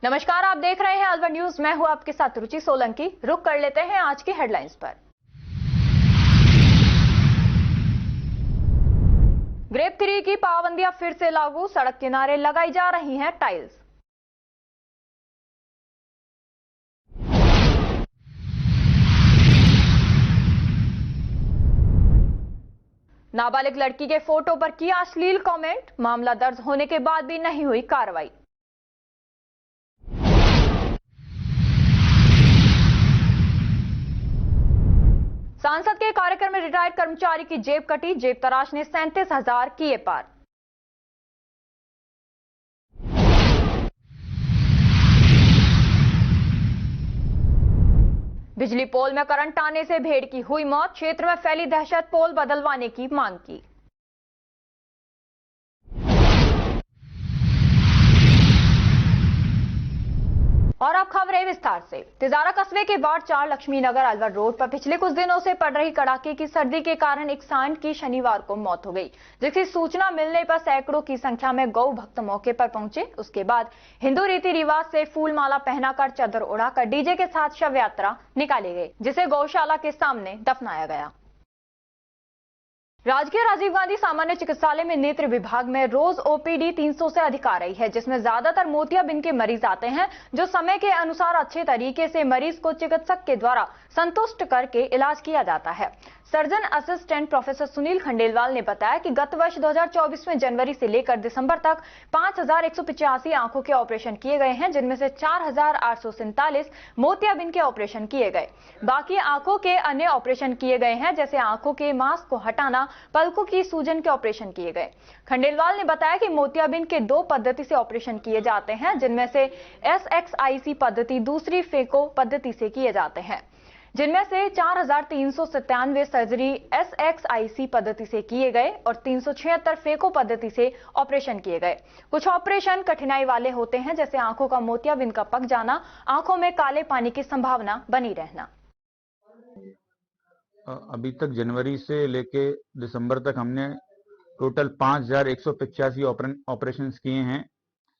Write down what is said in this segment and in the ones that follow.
नमस्कार, आप देख रहे हैं अलवर न्यूज। मैं हूं आपके साथ रुचि सोलंकी। रुक कर लेते हैं आज की हेडलाइंस पर। ग्रेप 3 की पाबंदियां फिर से लागू, सड़क किनारे लगाई जा रही हैं टाइल्स। नाबालिग लड़की के फोटो पर किया अश्लील कमेंट, मामला दर्ज होने के बाद भी नहीं हुई कार्रवाई। सांसद के कार्यक्रम में रिटायर्ड कर्मचारी की जेब कटी, जेब तराशने 37,000 किए पार। बिजली पोल में करंट आने से भेड़ की हुई मौत, क्षेत्र में फैली दहशत, पोल बदलवाने की मांग की। और अब खबरें विस्तार से। तिजारा कस्बे के वार्ड 4 लक्ष्मी नगर अलवर रोड पर पिछले कुछ दिनों से पड़ रही कड़ाके की सर्दी के कारण एक सांड की शनिवार को मौत हो गई, जिसकी सूचना मिलने पर सैकड़ों की संख्या में गौ भक्त मौके पर पहुंचे। उसके बाद हिंदू रीति रिवाज से फूल माला पहनाकर चादर उड़ाकर डीजे के साथ शव यात्रा निकाली गई, जिसे गौशाला के सामने दफनाया गया। राजकीय राजीव गांधी सामान्य चिकित्सालय में नेत्र विभाग में रोज ओपीडी 300 से अधिक आ रही है, जिसमें ज्यादातर मोतियाबिंद के मरीज आते हैं, जो समय के अनुसार अच्छे तरीके से मरीज को चिकित्सक के द्वारा संतुष्ट करके इलाज किया जाता है। Surgeon assistant professor Sunil Khandelwal ने बताया कि गत वर्ष 2024 में जनवरी से लेकर दिसंबर तक 5,185 आंखों के ऑपरेशन किए गए हैं, जिनमें से 4,847 मोतियाबिंद के ऑपरेशन किए गए। बाकी आंखों के अन्य ऑपरेशन किए गए हैं, जैसे आंखों के मांस को हटाना, पलकों की सूजन के ऑपरेशन किए गए। खंडेलवाल ने बताया कि मोतियाबिंद के 2 पद्धति से ऑपरेशन किए जाते हैं, जिनमें से SXIC पद्धति, दूसरी फेको पद्धति से किए जाते हैं, जिनमें से 4,397 सर्जरी SXIC पद्धति से किए गए और 376 फेको पद्धति से ऑपरेशन किए गए। कुछ ऑपरेशन कठिनाई वाले होते हैं, जैसे आंखों का मोतियाबिंद का पक जाना, आंखों में काले पानी की संभावना बनी रहना। अभी तक जनवरी से लेके दिसंबर तक हमने टोटल 5,185 ऑपरेशंस किए हैं।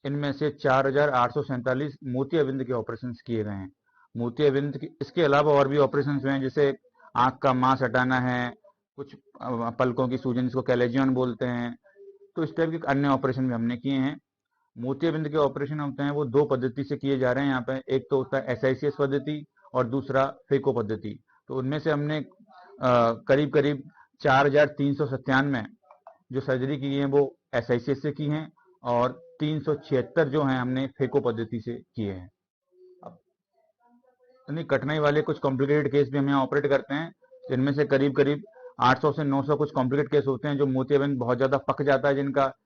इनमें से 4,847 मोतियाबिंद के ऑपरेशंस किए गए हैं। मोतियाबिंद के इसके अलावा और भी ऑपरेशंस हुए हैं, जैसे आंख का मांस हटाना है, कुछ पलकों की सूजन जिसको कैलेजियन बोलते हैं, तो इस टाइप के अन्य ऑपरेशन भी हमने किए हैं। मोतियाबिंद के ऑपरेशन होते हैं वो 2 पद्धति से किए जा रहे हैं यहाँ पे। एक तो होता है SICS पद्धति और दूसरा फेको पद्धति। तो उनमें से हमने करीब करीब 4,397 जो सर्जरी की है वो SICS से की हैं और 376 जो हैं हमने फेको पद्धति से किए हैं। कठिनाई वाले कुछ कॉम्प्लिकेटेड केस भी हम यहाँ ऑपरेट करते हैं, जिनमें से करीब करीब 800 से 900 कुछ कॉम्प्लिकेटेड केस होते हैं जो मोतियाबिंद बहुत ज्यादा पक जाता है,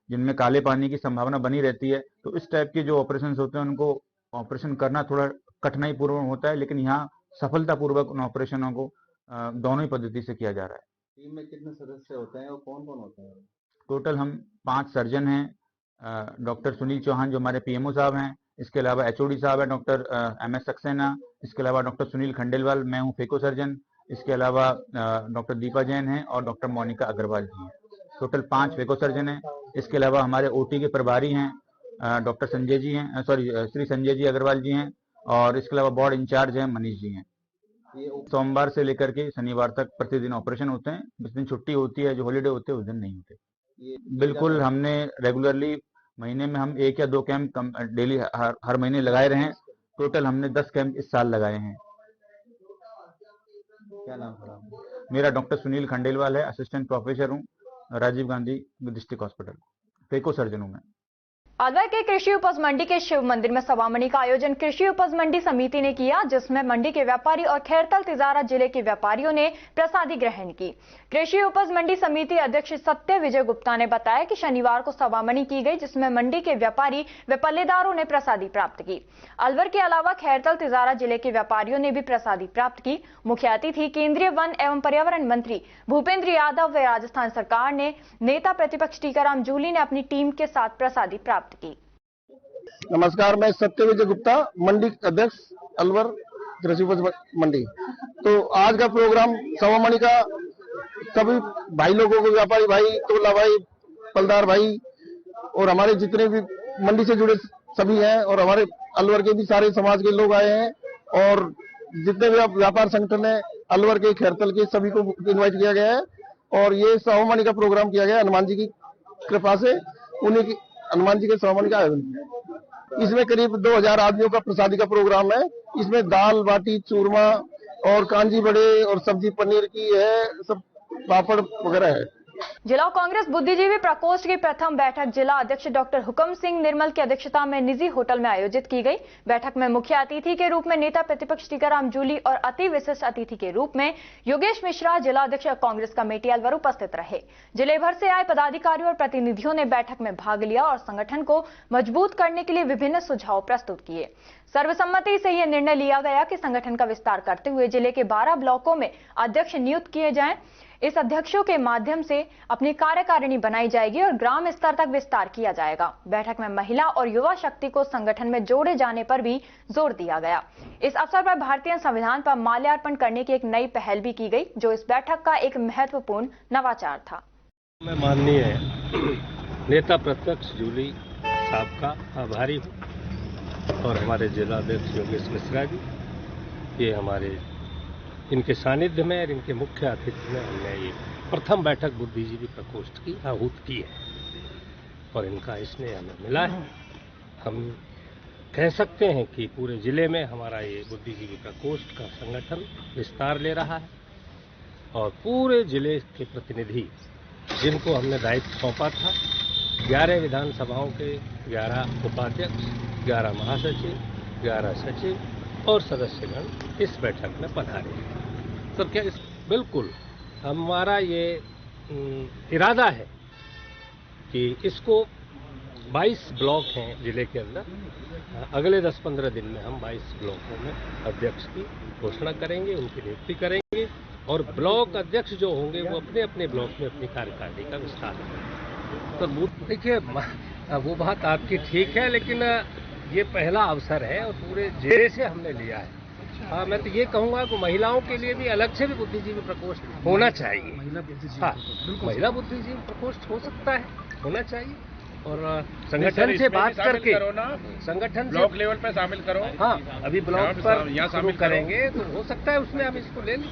जिनमें काले पानी की संभावना बनी रहती है। तो इस टाइप के जो ऑपरेशन होते हैं उनको ऑपरेशन करना थोड़ा कठिनाई पूर्वक होता है, लेकिन यहाँ सफलतापूर्वक उन ऑपरेशनों को दोनों ही पद्धति से किया जा रहा है। टीम में कितने सदस्य होते हैं और कौन कौन होते हैं? टोटल हम 5 सर्जन हैं। डॉक्टर सुनील चौहान जो हमारे PMO साहब हैं, इसके अलावा HOD साहब है डॉक्टर MS सक्सेना, इसके अलावा डॉक्टर सुनील खंडेलवाल, मैं हूं फेको सर्जन, इसके अलावा डॉक्टर दीपा जैन हैं और डॉक्टर मोनिका अग्रवाल जी हैं। टोटल 5 फेको सर्जन हैं। इसके अलावा हमारे OT के प्रभारी हैं डॉक्टर संजय जी हैं, श्री संजय जी अग्रवाल जी हैं, और इसके अलावा बोर्ड इंचार्ज हैं मनीष जी हैं। सोमवार से लेकर के शनिवार तक प्रतिदिन ऑपरेशन होते हैं। जिस दिन छुट्टी होती है, जो हॉलीडे होते हैं, उस दिन नहीं होते। बिल्कुल, हमने रेगुलरली महीने में हम 1 या 2 कैंप डेली हर महीने लगाए रहे हैं। टोटल हमने 10 कैंप इस साल लगाए हैं। क्या नाम है आपका? मेरा डॉक्टर सुनील खंडेलवाल है, असिस्टेंट प्रोफेसर हूँ Rajiv Gandhi district hospital, phaco surgeon हूँ मैं। अलवर के कृषि उपज मंडी के शिव मंदिर में सवामणि का आयोजन कृषि उपज मंडी समिति ने किया, जिसमें मंडी के व्यापारी और खैरतल तिजारा जिले के व्यापारियों ने प्रसादी ग्रहण की। कृषि उपज मंडी समिति अध्यक्ष सत्य विजय गुप्ता ने बताया कि शनिवार को सवामणि की गई, जिसमें मंडी के व्यापारी व पल्लेदारों ने प्रसादी प्राप्त की। अलवर के अलावा खैरतल तिजारा जिले के व्यापारियों ने भी प्रसादी प्राप्त की। मुख्य अतिथि केंद्रीय वन एवं पर्यावरण मंत्री भूपेंद्र यादव व राजस्थान सरकार ने नेता प्रतिपक्ष टीकाराम जूली ने अपनी टीम के साथ प्रसादी प्राप्त की। नमस्कार, मैं सत्य विजय गुप्ता, मंडी अध्यक्ष अलवर कृषि उपज मंडी। तो आज का प्रोग्राम सवामणि का सभी भाई लोगों को, व्यापारी भाई, तोला भाई, पलदार भाई और हमारे जितने भी मंडी से जुड़े सभी हैं और हमारे अलवर के भी सारे समाज के लोग आए हैं और जितने भी व्यापार संगठन है अलवर के, खैरतल के, सभी को इनवाइट किया गया है और ये सवामणि का प्रोग्राम किया गया हनुमान जी की कृपा से। उन्हीं की हनुमान जी के सवामणि का आयोजन किया। इसमें करीब 2000 आदमियों का प्रसादी का प्रोग्राम है। इसमें दाल बाटी चूरमा और कांजी बड़े और सब्जी पनीर की है, सब पापड़ वगैरह है। जिला कांग्रेस बुद्धिजीवी प्रकोष्ठ की प्रथम बैठक जिला अध्यक्ष डॉक्टर हुक्म सिंह निर्मल की अध्यक्षता में निजी होटल में आयोजित की गई। बैठक में मुख्य अतिथि के रूप में नेता प्रतिपक्ष टीकाराम जूली और अति विशिष्ट अतिथि के रूप में योगेश मिश्रा, जिला अध्यक्ष कांग्रेस कमेटी अलवर उपस्थित रहे। जिले भर से आए पदाधिकारियों और प्रतिनिधियों ने बैठक में भाग लिया और संगठन को मजबूत करने के लिए विभिन्न सुझाव प्रस्तुत किए। सर्वसम्मति से यह निर्णय लिया गया कि संगठन का विस्तार करते हुए जिले के 12 ब्लॉकों में अध्यक्ष नियुक्त किए जाएं। इस अध्यक्षों के माध्यम से अपनी कार्यकारिणी बनाई जाएगी और ग्राम स्तर तक विस्तार किया जाएगा। बैठक में महिला और युवा शक्ति को संगठन में जोड़े जाने पर भी जोर दिया गया। इस अवसर पर भारतीय संविधान पर माल्यार्पण करने की एक नई पहल भी की गई, जो इस बैठक का एक महत्वपूर्ण नवाचार था। मैं माननीय नेता प्रतिपक्ष जूली साहब का आभारी हूँ और हमारे जिलाध्यक्ष योगेश मिश्रा जी, ये हमारे इनके सानिध्य में और इनके मुख्य अतिथि में हमने ये प्रथम बैठक बुद्धिजीवी प्रकोष्ठ की आहूत की है और इनका स्नेह हमें मिला है। हम कह सकते हैं कि पूरे जिले में हमारा ये बुद्धिजीवी प्रकोष्ठ का संगठन विस्तार ले रहा है और पूरे जिले के प्रतिनिधि जिनको हमने दायित्व सौंपा था, 11 विधानसभाओं के 11 उपाध्यक्ष, 11 महासचिव, 11 सचिव और सदस्यगण इस बैठक में पधारे। तो क्या इस बिल्कुल हमारा ये इरादा है कि इसको 22 ब्लॉक हैं जिले के अंदर, अगले 10-15 दिन में हम 22 ब्लॉकों में अध्यक्ष की घोषणा करेंगे, उनकी नियुक्ति करेंगे और ब्लॉक अध्यक्ष जो होंगे वो अपने अपने ब्लॉक में अपनी कार्यकारिणी का विस्तार करेंगे। तो देखिए वो बात आपकी ठीक है, लेकिन ये पहला अवसर है और पूरे जिले से हमने लिया है। हाँ, मैं तो ये कहूँगा कि महिलाओं के लिए भी अलग से भी बुद्धिजीवी प्रकोष्ठ होना चाहिए। हाँ, महिला बुद्धिजीवी प्रकोष्ठ हो सकता है, होना चाहिए और संगठन से बात करके संगठन ब्लॉक लेवल पे शामिल करो। हाँ, अभी ब्लॉक पर शामिल करेंगे तो हो सकता है उसमें हम इसको ले लें।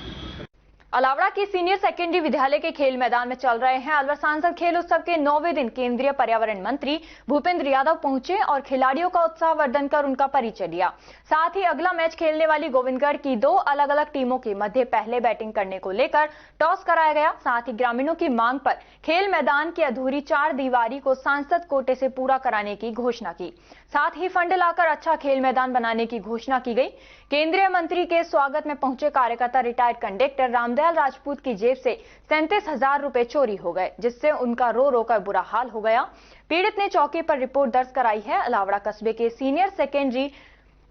अलावड़ा की सीनियर सेकेंडरी विद्यालय के खेल मैदान में चल रहे हैं अलवर सांसद खेल उत्सव के 9वें दिन केंद्रीय पर्यावरण मंत्री भूपेंद्र यादव पहुंचे और खिलाड़ियों का उत्साहवर्धन कर उनका परिचय लिया। साथ ही अगला मैच खेलने वाली गोविंदगढ़ की 2 अलग अलग टीमों के मध्य पहले बैटिंग करने को लेकर टॉस कराया गया। साथ ही ग्रामीणों की मांग पर खेल मैदान की अधूरी 4 दीवारी को सांसद कोटे से पूरा कराने की घोषणा की। साथ ही फंड लाकर अच्छा खेल मैदान बनाने की घोषणा की गई। केंद्रीय मंत्री के स्वागत में पहुंचे कार्यकर्ता रिटायर्ड कंडक्टर रामदयाल राजपूत की जेब से 37,000 रुपए चोरी हो गए, जिससे उनका रो रो कर बुरा हाल हो गया। पीड़ित ने चौकी पर रिपोर्ट दर्ज कराई है। अलावड़ा कस्बे के सीनियर सेकेंडरी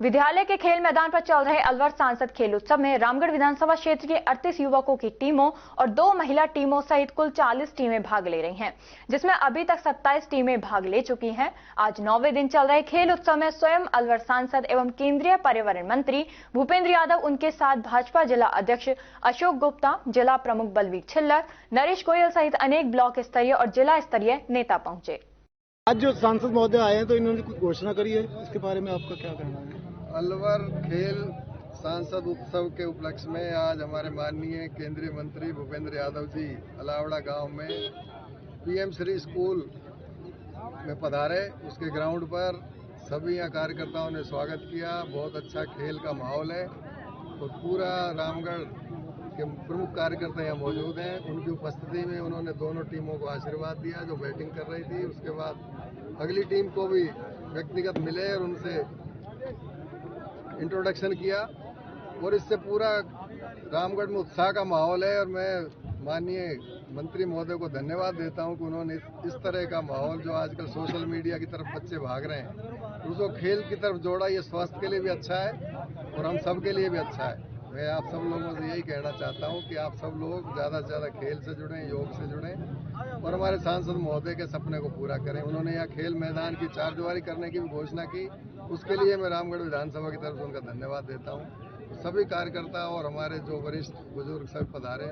विद्यालय के खेल मैदान पर चल रहे अलवर सांसद खेल उत्सव में रामगढ़ विधानसभा क्षेत्र के 38 युवकों की टीमों और 2 महिला टीमों सहित कुल 40 टीमें भाग ले रही हैं, जिसमें अभी तक 27 टीमें भाग ले चुकी हैं। आज 9वें दिन चल रहे खेल उत्सव में स्वयं अलवर सांसद एवं केंद्रीय पर्यावरण मंत्री भूपेंद्र यादव, उनके साथ भाजपा जिला अध्यक्ष अशोक गुप्ता, जिला प्रमुख बलवीर छिल्लर, नरेश गोयल सहित अनेक ब्लॉक स्तरीय और जिला स्तरीय नेता पहुंचे। आज जो सांसद महोदय आए हैं तो इन्होंने कुछ घोषणा करी है, इसके बारे में आपका क्या कहना है? अलवर खेल सांसद उत्सव के उपलक्ष्य में आज हमारे माननीय केंद्रीय मंत्री भूपेंद्र यादव जी अलावड़ा गांव में पीएम श्री स्कूल में पधारे। उसके ग्राउंड पर सभी यहाँ कार्यकर्ताओं ने स्वागत किया। बहुत अच्छा खेल का माहौल है और पूरा रामगढ़ के प्रमुख कार्यकर्ता यहाँ मौजूद हैं। उनकी उपस्थिति में उन्होंने दोनों टीमों को आशीर्वाद दिया जो बैटिंग कर रही थी। उसके बाद अगली टीम को भी व्यक्तिगत मिले और उनसे इंट्रोडक्शन किया और इससे पूरा रामगढ़ में उत्साह का माहौल है और मैं माननीय मंत्री महोदय को धन्यवाद देता हूं कि उन्होंने इस तरह का माहौल जो आजकल सोशल मीडिया की तरफ बच्चे भाग रहे हैं उसको खेल की तरफ जोड़ा। ये स्वास्थ्य के लिए भी अच्छा है और हम सब के लिए भी अच्छा है। मैं आप सब लोगों से यही कहना चाहता हूं कि आप सब लोग ज़्यादा से ज़्यादा खेल से जुड़ें, योग से जुड़ें और हमारे सांसद महोदय के सपने को पूरा करें। उन्होंने यहाँ खेल मैदान की 4 दीवारी करने की भी घोषणा की, उसके लिए मैं रामगढ़ विधानसभा की तरफ से उनका धन्यवाद देता हूँ। सभी कार्यकर्ता और हमारे जो वरिष्ठ बुजुर्ग सब पधारे,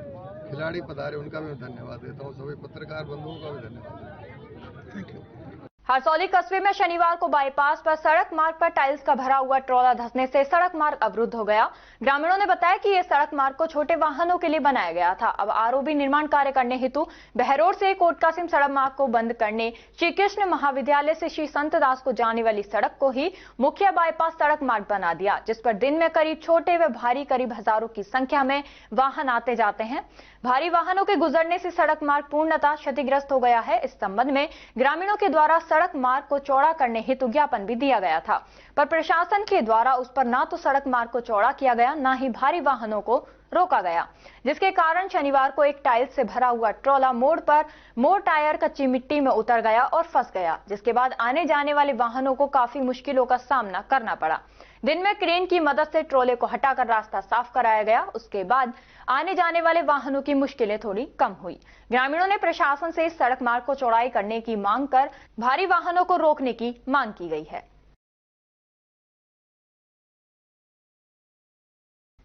खिलाड़ी पधारे, उनका भी मैं धन्यवाद देता हूँ। सभी पत्रकार बंधुओं का भी धन्यवाद देता हूँ। Thank you. हरसौली कस्बे में शनिवार को बाईपास पर सड़क मार्ग पर टाइल्स का भरा हुआ ट्रॉला धंसने से सड़क मार्ग अवरुद्ध हो गया। ग्रामीणों ने बताया कि यह सड़क मार्ग को छोटे वाहनों के लिए बनाया गया था। अब आरओबी निर्माण कार्य करने हेतु बहरोड से कोटकासिम सड़क मार्ग को बंद करने श्री कृष्ण महाविद्यालय से श्री संत दास को जाने वाली सड़क को ही मुख्य बाईपास सड़क मार्ग बना दिया, जिस पर दिन में करीब छोटे व भारी करीब हजारों की संख्या में वाहन आते जाते हैं। भारी वाहनों के गुजरने से सड़क मार्ग पूर्णतः क्षतिग्रस्त हो गया है। इस संबंध में ग्रामीणों के द्वारा सड़क मार्ग को चौड़ा करने हेतु ज्ञापन भी दिया गया था, पर प्रशासन के द्वारा उस पर न तो सड़क मार्ग को चौड़ा किया गया, न ही भारी वाहनों को रोका गया, जिसके कारण शनिवार को एक टाइल्स से भरा हुआ ट्रॉला मोड़ पर मोड़ टायर कच्ची मिट्टी में उतर गया और फंस गया, जिसके बाद आने जाने वाले वाहनों को काफी मुश्किलों का सामना करना पड़ा। दिन में क्रेन की मदद से ट्रॉले को हटाकर रास्ता साफ कराया गया। उसके बाद आने जाने वाले वाहनों की मुश्किलें थोड़ी कम हुई। ग्रामीणों ने प्रशासन से इस सड़क मार्ग को चौड़ाई करने की मांग कर भारी वाहनों को रोकने की मांग की गई है।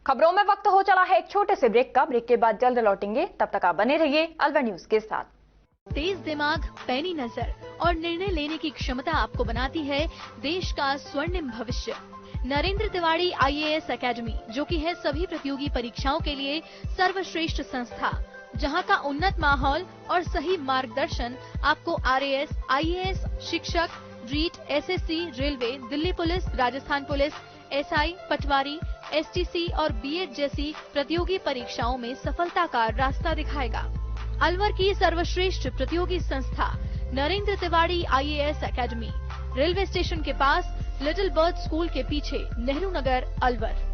खबरों में वक्त हो चला है एक छोटे से ब्रेक का। ब्रेक के बाद जल्द लौटेंगे, तब तक आप बने रहिए अलवर न्यूज के साथ। तेज दिमाग, पैनी नजर और निर्णय लेने की क्षमता आपको बनाती है देश का स्वर्णिम भविष्य। नरेंद्र तिवारी IAS एकेडमी, जो कि है सभी प्रतियोगी परीक्षाओं के लिए सर्वश्रेष्ठ संस्था, जहां का उन्नत माहौल और सही मार्गदर्शन आपको RAS, IAS, शिक्षक, REET, SSC, railway, Delhi police, Rajasthan police, SI, Patwari, STC और BEd जैसी प्रतियोगी परीक्षाओं में सफलता का रास्ता दिखाएगा। अलवर की सर्वश्रेष्ठ प्रतियोगी संस्था Narendra Tiwari IAS academy, railway station के पास, लिटिल बर्ड स्कूल के पीछे, नेहरू नगर, अलवर।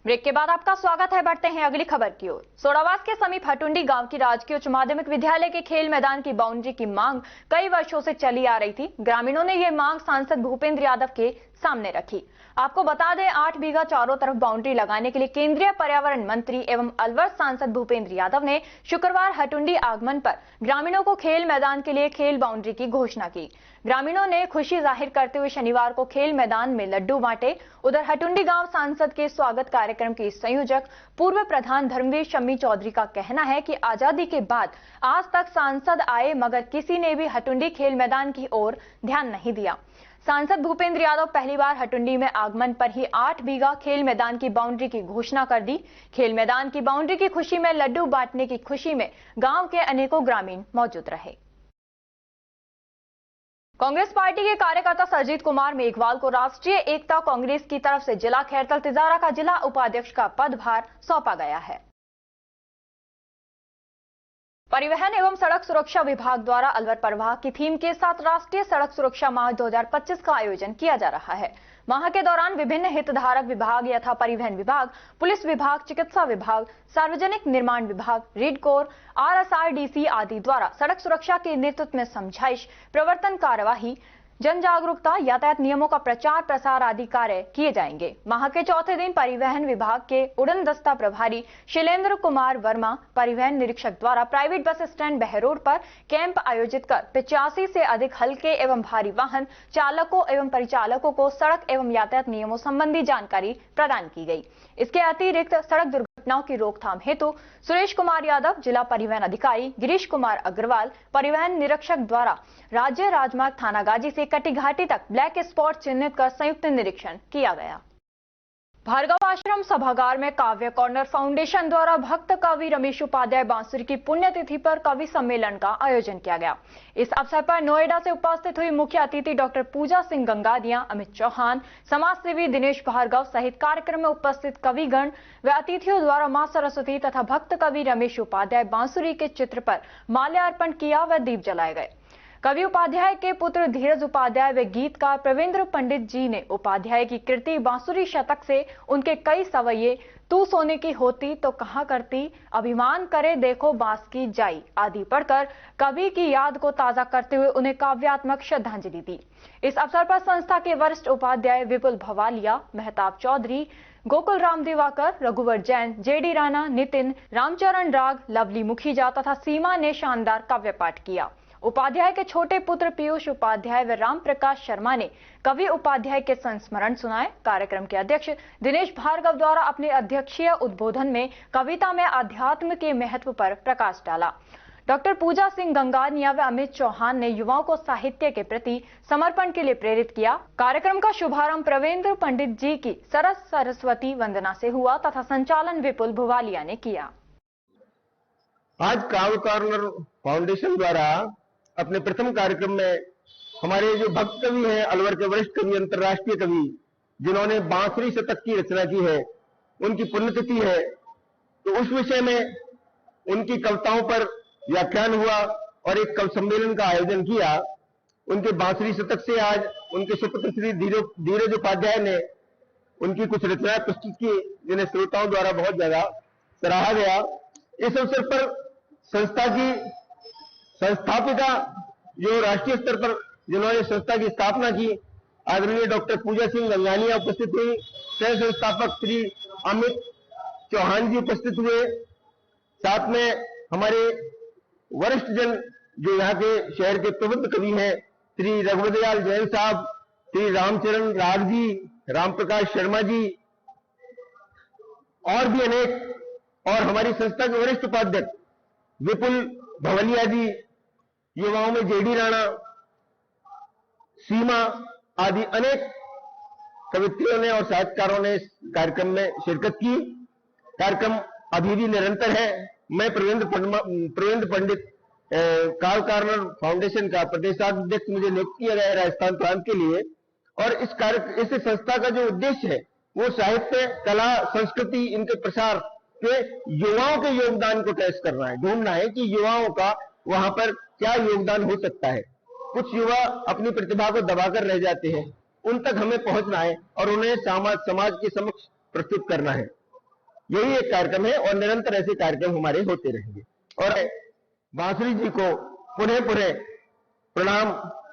ब्रेक के बाद आपका स्वागत है। बढ़ते हैं अगली खबर की ओर। सोडावास के समीप हटुंडी गांव की राजकीय उच्च माध्यमिक विद्यालय के खेल मैदान की बाउंड्री की मांग कई वर्षों से चली आ रही थी। ग्रामीणों ने यह मांग सांसद भूपेंद्र यादव के सामने रखी। आपको बता दें, 8 बीघा चारों तरफ बाउंड्री लगाने के लिए केंद्रीय पर्यावरण मंत्री एवं अलवर सांसद भूपेंद्र यादव ने शुक्रवार हटुंडी आगमन पर ग्रामीणों को खेल मैदान के लिए खेल बाउंड्री की घोषणा की। ग्रामीणों ने खुशी जाहिर करते हुए शनिवार को खेल मैदान में लड्डू बांटे। उधर हटुंडी गांव सांसद के स्वागत कार्यक्रम की संयोजक पूर्व प्रधान धर्मवीर शम्मी चौधरी का कहना है कि आजादी के बाद आज तक सांसद आए, मगर किसी ने भी हटुंडी खेल मैदान की ओर ध्यान नहीं दिया। सांसद भूपेंद्र यादव पहली बार हटुंडी में आगमन पर ही 8 बीघा खेल मैदान की बाउंड्री की घोषणा कर दी। खेल मैदान की बाउंड्री की खुशी में, लड्डू बांटने की खुशी में गांव के अनेकों ग्रामीण मौजूद रहे। कांग्रेस पार्टी के कार्यकर्ता सरजीत कुमार मेघवाल को राष्ट्रीय एकता कांग्रेस की तरफ से जिला खैरतल तिजारा का जिला उपाध्यक्ष का पदभार सौंपा गया है। परिवहन एवं सड़क सुरक्षा विभाग द्वारा अलवर प्रवाह की थीम के साथ राष्ट्रीय सड़क सुरक्षा माह 2025 का आयोजन किया जा रहा है। माह के दौरान विभिन्न हितधारक विभाग यथा परिवहन विभाग, पुलिस विभाग, चिकित्सा विभाग, सार्वजनिक निर्माण विभाग, रीड कोर, RSRDC आदि द्वारा सड़क सुरक्षा के नेतृत्व में समझाइश, प्रवर्तन कार्यवाही, जन जागरूकता, यातायात नियमों का प्रचार प्रसार आदि कार्य किए जाएंगे। माह के चौथे दिन परिवहन विभाग के उड़न दस्ता प्रभारी शैलेंद्र कुमार वर्मा, परिवहन निरीक्षक द्वारा प्राइवेट बस स्टैंड बहरोड पर कैंप आयोजित कर 85 से अधिक हल्के एवं भारी वाहन चालकों एवं परिचालकों को सड़क एवं यातायात नियमों संबंधी जानकारी प्रदान की गई। इसके अतिरिक्त सड़क दुर्घटनाओं की रोकथाम हेतु सुरेश कुमार यादव, जिला परिवहन अधिकारी गिरीश कुमार अग्रवाल, परिवहन निरीक्षक द्वारा राज्य राजमार्ग थानागाजी से कटिघाटी तक ब्लैक स्पॉट चिन्हित कर संयुक्त निरीक्षण किया गया। भार्गव आश्रम सभागार में काव्य कॉर्नर फाउंडेशन द्वारा भक्त कवि रमेश उपाध्याय बांसुरी की पुण्यतिथि पर कवि सम्मेलन का आयोजन किया गया। इस अवसर पर नोएडा से उपस्थित हुई मुख्य अतिथि डॉक्टर पूजा सिंह गंगादिया, अमित चौहान, समाजसेवी दिनेश भार्गव सहित कार्यक्रम में उपस्थित कविगण व अतिथियों द्वारा मां सरस्वती तथा भक्त कवि रमेश उपाध्याय बांसुरी के चित्र पर माल्यार्पण किया व दीप जलाए गए। कवि उपाध्याय के पुत्र धीरज उपाध्याय व गीतकार प्रवीन्द्र पंडित जी ने उपाध्याय की कृति बांसुरी शतक से उनके कई सवैये, तू सोने की होती तो कहाँ करती, अभिमान करे देखो बांस की जाई आदि पढ़कर कवि की याद को ताजा करते हुए उन्हें काव्यात्मक श्रद्धांजलि दी। इस अवसर पर संस्था के वरिष्ठ उपाध्याय विपुल भवालिया, मेहताब चौधरी, गोकुल राम दिवाकर, रघुवर जैन, JD राणा, नितिन, रामचरण राग, लवली मुखीजा तथा सीमा ने शानदार काव्य पाठ किया। उपाध्याय के छोटे पुत्र पीयूष उपाध्याय व राम प्रकाश शर्मा ने कवि उपाध्याय के संस्मरण सुनाए। कार्यक्रम के अध्यक्ष दिनेश भार्गव द्वारा अपने अध्यक्षीय उद्बोधन में कविता में अध्यात्म के महत्व पर प्रकाश डाला। डॉक्टर पूजा सिंह गंगानिया व अमित चौहान ने युवाओं को साहित्य के प्रति समर्पण के लिए प्रेरित किया। कार्यक्रम का शुभारंभ प्रवेंद्र पंडित जी की सरस्वती वंदना से हुआ तथा संचालन विपुल भुवालिया ने किया। आज काव्य कॉर्नर फाउंडेशन द्वारा अपने प्रथम कार्यक्रम में हमारे जो भक्त कवि हैं, अलवर के वरिष्ठ कवि, अंतर्राष्ट्रीय कवि, जिन्होंने बांसुरी शतक की रचना की है, उनकी पुण्यतिथि है, तो उस विषय में उनकी कविताओं पर व्याख्यान हुआ और एक कवि सम्मेलन का आयोजन किया। उनके बांसुरी शतक से आज उनके सुपुत्र श्री धीरज उपाध्याय ने उनकी कुछ रचनाएं प्रस्तुत की, जिन्हें श्रोताओं द्वारा बहुत ज्यादा सराहा गया। इस अवसर पर संस्था की संस्थापिका, जो राष्ट्रीय स्तर पर जिन्होंने संस्था की स्थापना की, आदरणीय डॉक्टर पूजा सिंह गंगानिया उपस्थित हुई। सह संस्थापक श्री अमित चौहान जी उपस्थित हुए। साथ में हमारे वरिष्ठ जन जो यहाँ के शहर के प्रबुद्ध कवि हैं, श्री रघुवरदयाल जैन साहब, श्री रामचरण राग जी, राम प्रकाश शर्मा जी और भी अनेक, और हमारी संस्था के वरिष्ठ उपाध्यक्ष विपुल भवलिया जी, युवाओं में जेडी राणा, सीमा आदि अनेक कवित्रियों ने और साहित्यकारों ने इस कार्यक्रम में शिरकत की। कार्यक्रम अभी भी निरंतर है। मैं प्रवेंद्र पंडित काव्य कॉर्नर फाउंडेशन का प्रदेशाध्यक्ष मुझे नियुक्त किया गया है राजस्थान प्रांत के लिए, और इस संस्था का जो उद्देश्य है वो साहित्य, कला, संस्कृति, इनके प्रसार के युवाओं के योगदान को ट्रेस करना है, ढूंढना है कि युवाओं का वहां पर क्या योगदान हो सकता है। कुछ युवा अपनी प्रतिभा को दबाकर रह जाते हैं, उन तक हमें पहुंचना है और उन्हें समाज के समक्ष प्रस्तुत करना है। यही एक कार्यक्रम है और निरंतर ऐसे कार्यक्रम हमारे होते रहेंगे। और बांसुरी जी को पुनः प्रणाम,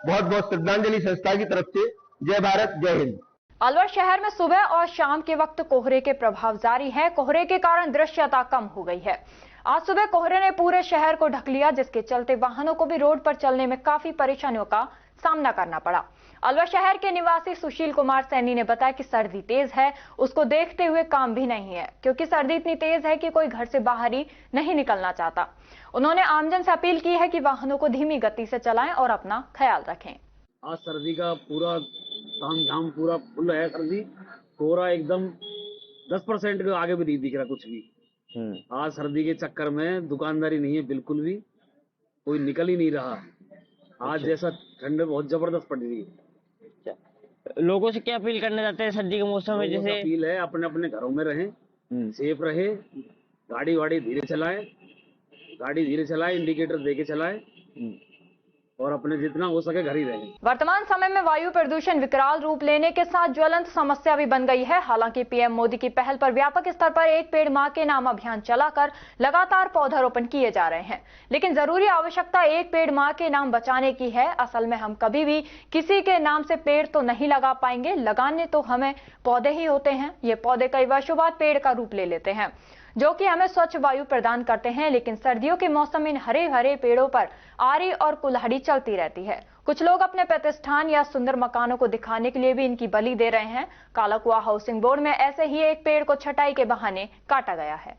बहुत बहुत श्रद्धांजलि संस्था की तरफ से। जय भारत, जय हिंद। अलवर शहर में सुबह और शाम के वक्त कोहरे के प्रभाव जारी है। कोहरे के कारण दृश्यता कम हो गई है। आज सुबह कोहरे ने पूरे शहर को ढक लिया, जिसके चलते वाहनों को भी रोड पर चलने में काफी परेशानियों का सामना करना पड़ा। अलवर शहर के निवासी सुशील कुमार सैनी ने बताया कि सर्दी तेज है, उसको देखते हुए काम भी नहीं है, क्योंकि सर्दी इतनी तेज है कि कोई घर से बाहर ही नहीं निकलना चाहता। उन्होंने आमजन से अपील की है कि वाहनों को धीमी गति से चलाएं और अपना ख्याल रखें। आज सर्दी का पूरा तामझाम पूरा फुल है। सर्दी कोहरा एकदम 10% के आगे भी नहीं दिख रहा कुछ भी। आज सर्दी के चक्कर में दुकानदारी नहीं है बिल्कुल भी, कोई निकल ही नहीं रहा। आज जैसा ठंड बहुत जबरदस्त पड़ रही है। लोगों से क्या अपील करना चाहते हैं सर्दी के मौसम में? जैसे अपील है अपने अपने घरों में रहें, सेफ रहे, गाड़ी वाड़ी धीरे चलाएं, इंडिकेटर देके चलाएं और अपने जितना हो सके घर ही रहें। वर्तमान समय में वायु प्रदूषण विकराल रूप लेने के साथ ज्वलंत समस्या भी बन गई है। हालांकि पीएम मोदी की पहल पर व्यापक स्तर पर एक पेड़ मां के नाम अभियान चलाकर लगातार पौधारोपण किए जा रहे हैं, लेकिन जरूरी आवश्यकता एक पेड़ मां के नाम बचाने की है। असल में हम कभी भी किसी के नाम से पेड़ तो नहीं लगा पाएंगे, लगाने तो हमें पौधे ही होते हैं। ये पौधे कई वर्षों बाद पेड़ का रूप ले लेते हैं, जो कि हमें स्वच्छ वायु प्रदान करते हैं। लेकिन सर्दियों के मौसम में इन हरे भरे पेड़ों पर आरी और कुल्हाड़ी चलती रहती है। कुछ लोग अपने प्रतिष्ठान या सुंदर मकानों को दिखाने के लिए भी इनकी बलि दे रहे हैं। कालाकुआ हाउसिंग बोर्ड में ऐसे ही एक पेड़ को छटाई के बहाने काटा गया है।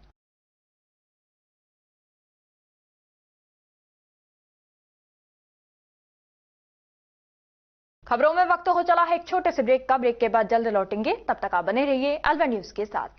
खबरों में वक्त हो चला है एक छोटे से ब्रेक का। ब्रेक के बाद जल्द लौटेंगे, तब तक आप बने रहिए अलवर न्यूज के साथ।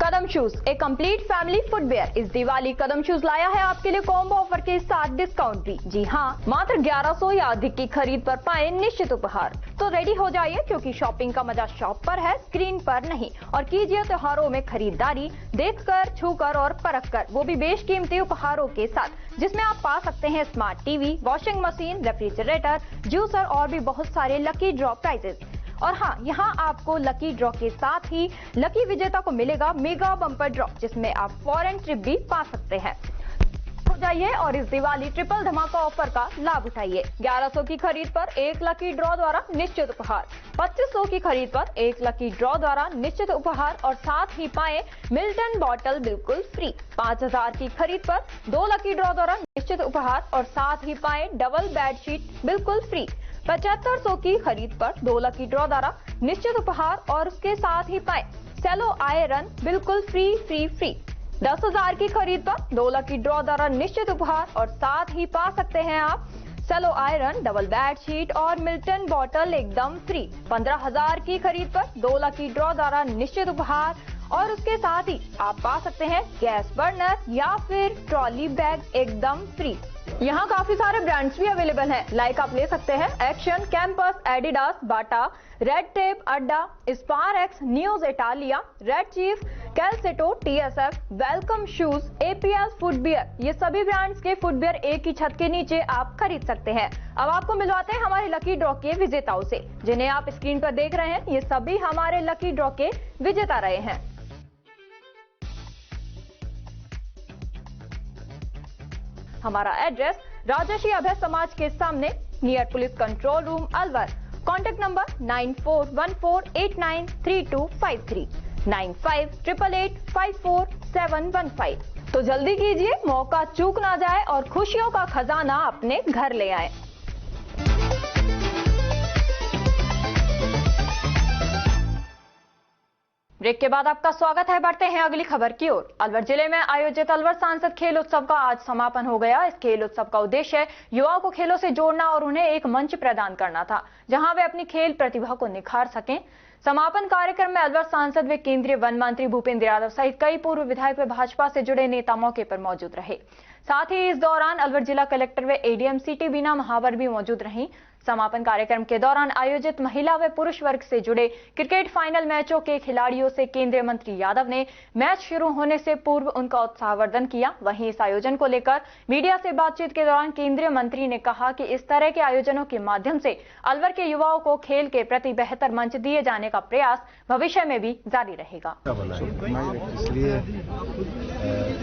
कदम शूज, एक कंप्लीट फैमिली फुटवेयर। इस दिवाली कदम शूज लाया है आपके लिए कॉम्बो ऑफर के साथ डिस्काउंट भी। जी हाँ, मात्र 1100 या अधिक की खरीद पर पाएं निश्चित उपहार। तो रेडी हो जाइए, क्योंकि शॉपिंग का मजा शॉप पर है, स्क्रीन पर नहीं। और कीजिए त्योहारों में खरीदारी देखकर, छूकर और परखकर, वो भी बेशकीमती उपहारों के साथ, जिसमें आप पा सकते हैं smart TV, washing machine, refrigerator, juicer और भी बहुत सारे लकी ड्रॉ प्राइजेस। और हाँ, यहाँ आपको लकी ड्रॉ के साथ ही लकी विजेता को मिलेगा मेगा बम्पर ड्रॉ, जिसमें आप फॉरेन ट्रिप भी पा सकते हैं। हो जाइए और इस दिवाली ट्रिपल धमाका ऑफर का लाभ उठाइए। 1100 की खरीद पर एक लकी ड्रॉ द्वारा निश्चित उपहार, 2500 की खरीद पर एक लकी ड्रॉ द्वारा निश्चित उपहार और साथ ही पाए मिल्टन बॉटल बिल्कुल फ्री। 5000 की खरीद पर 2 लकी ड्रॉ द्वारा निश्चित निश्चित उपहार और साथ ही पाएं डबल बेडशीट बिल्कुल फ्री। 7500 की खरीद पर 2 लकी ड्रॉ द्वारा निश्चित उपहार और उसके साथ ही पाएं सेलो आयरन बिल्कुल फ्री। 10,000 की खरीद पर 2 लकी ड्रॉ द्वारा निश्चित उपहार और साथ ही पा सकते हैं आप सेलो आयरन, डबल बेडशीट और मिल्टन बॉटल एकदम फ्री। 15,000 की खरीद पर 2 लकी ड्रॉ द्वारा निश्चित उपहार और उसके साथ ही आप पा सकते हैं गैस बर्नर या फिर ट्रॉली बैग एकदम फ्री। यहाँ काफी सारे ब्रांड्स भी अवेलेबल हैं, लाइक आप ले सकते हैं Action, Campus, Adidas, Bata, Red Tape, Adda, Sparx, News Italia, Red Chief, Calcetto, TSF, Welcome shoes, APL footwear, ये सभी ब्रांड्स के फुटवियर एक ही छत के नीचे आप खरीद सकते हैं। अब आपको मिलवाते हैं हमारे लकी ड्रॉ के विजेताओं से, जिन्हें आप स्क्रीन पर देख रहे हैं। ये सभी हमारे लकी ड्रॉ के विजेता रहे हैं। हमारा एड्रेस राजर्षि अभय समाज के सामने, near police control room, Alwar. Contact number 9414893253, 9588854715। तो जल्दी कीजिए, मौका चूक ना जाए और खुशियों का खजाना अपने घर ले आए। ब्रेक के बाद आपका स्वागत है। बढ़ते हैं अगली खबर की ओर। अलवर जिले में आयोजित अलवर सांसद खेल उत्सव का आज समापन हो गया। इस खेल उत्सव का उद्देश्य युवाओं को खेलों से जोड़ना और उन्हें एक मंच प्रदान करना था, जहां वे अपनी खेल प्रतिभा को निखार सकें। समापन कार्यक्रम में अलवर सांसद व केंद्रीय वन मंत्री भूपेंद्र यादव सहित कई पूर्व विधायक व भाजपा से जुड़े नेता मौके पर मौजूद रहे। साथ ही इस दौरान अलवर जिला कलेक्टर व ADM सिटी बीना महावर भी मौजूद रहीं। समापन कार्यक्रम के दौरान आयोजित महिला व पुरुष वर्ग से जुड़े क्रिकेट फाइनल मैचों के खिलाड़ियों से केंद्रीय मंत्री यादव ने मैच शुरू होने से पूर्व उनका उत्साहवर्धन किया। वहीं इस आयोजन को लेकर मीडिया से बातचीत के दौरान केंद्रीय मंत्री ने कहा कि इस तरह के आयोजनों के माध्यम से अलवर के युवाओं को खेल के प्रति बेहतर मंच दिए जाने का प्रयास भविष्य में भी जारी रहेगा। इसलिए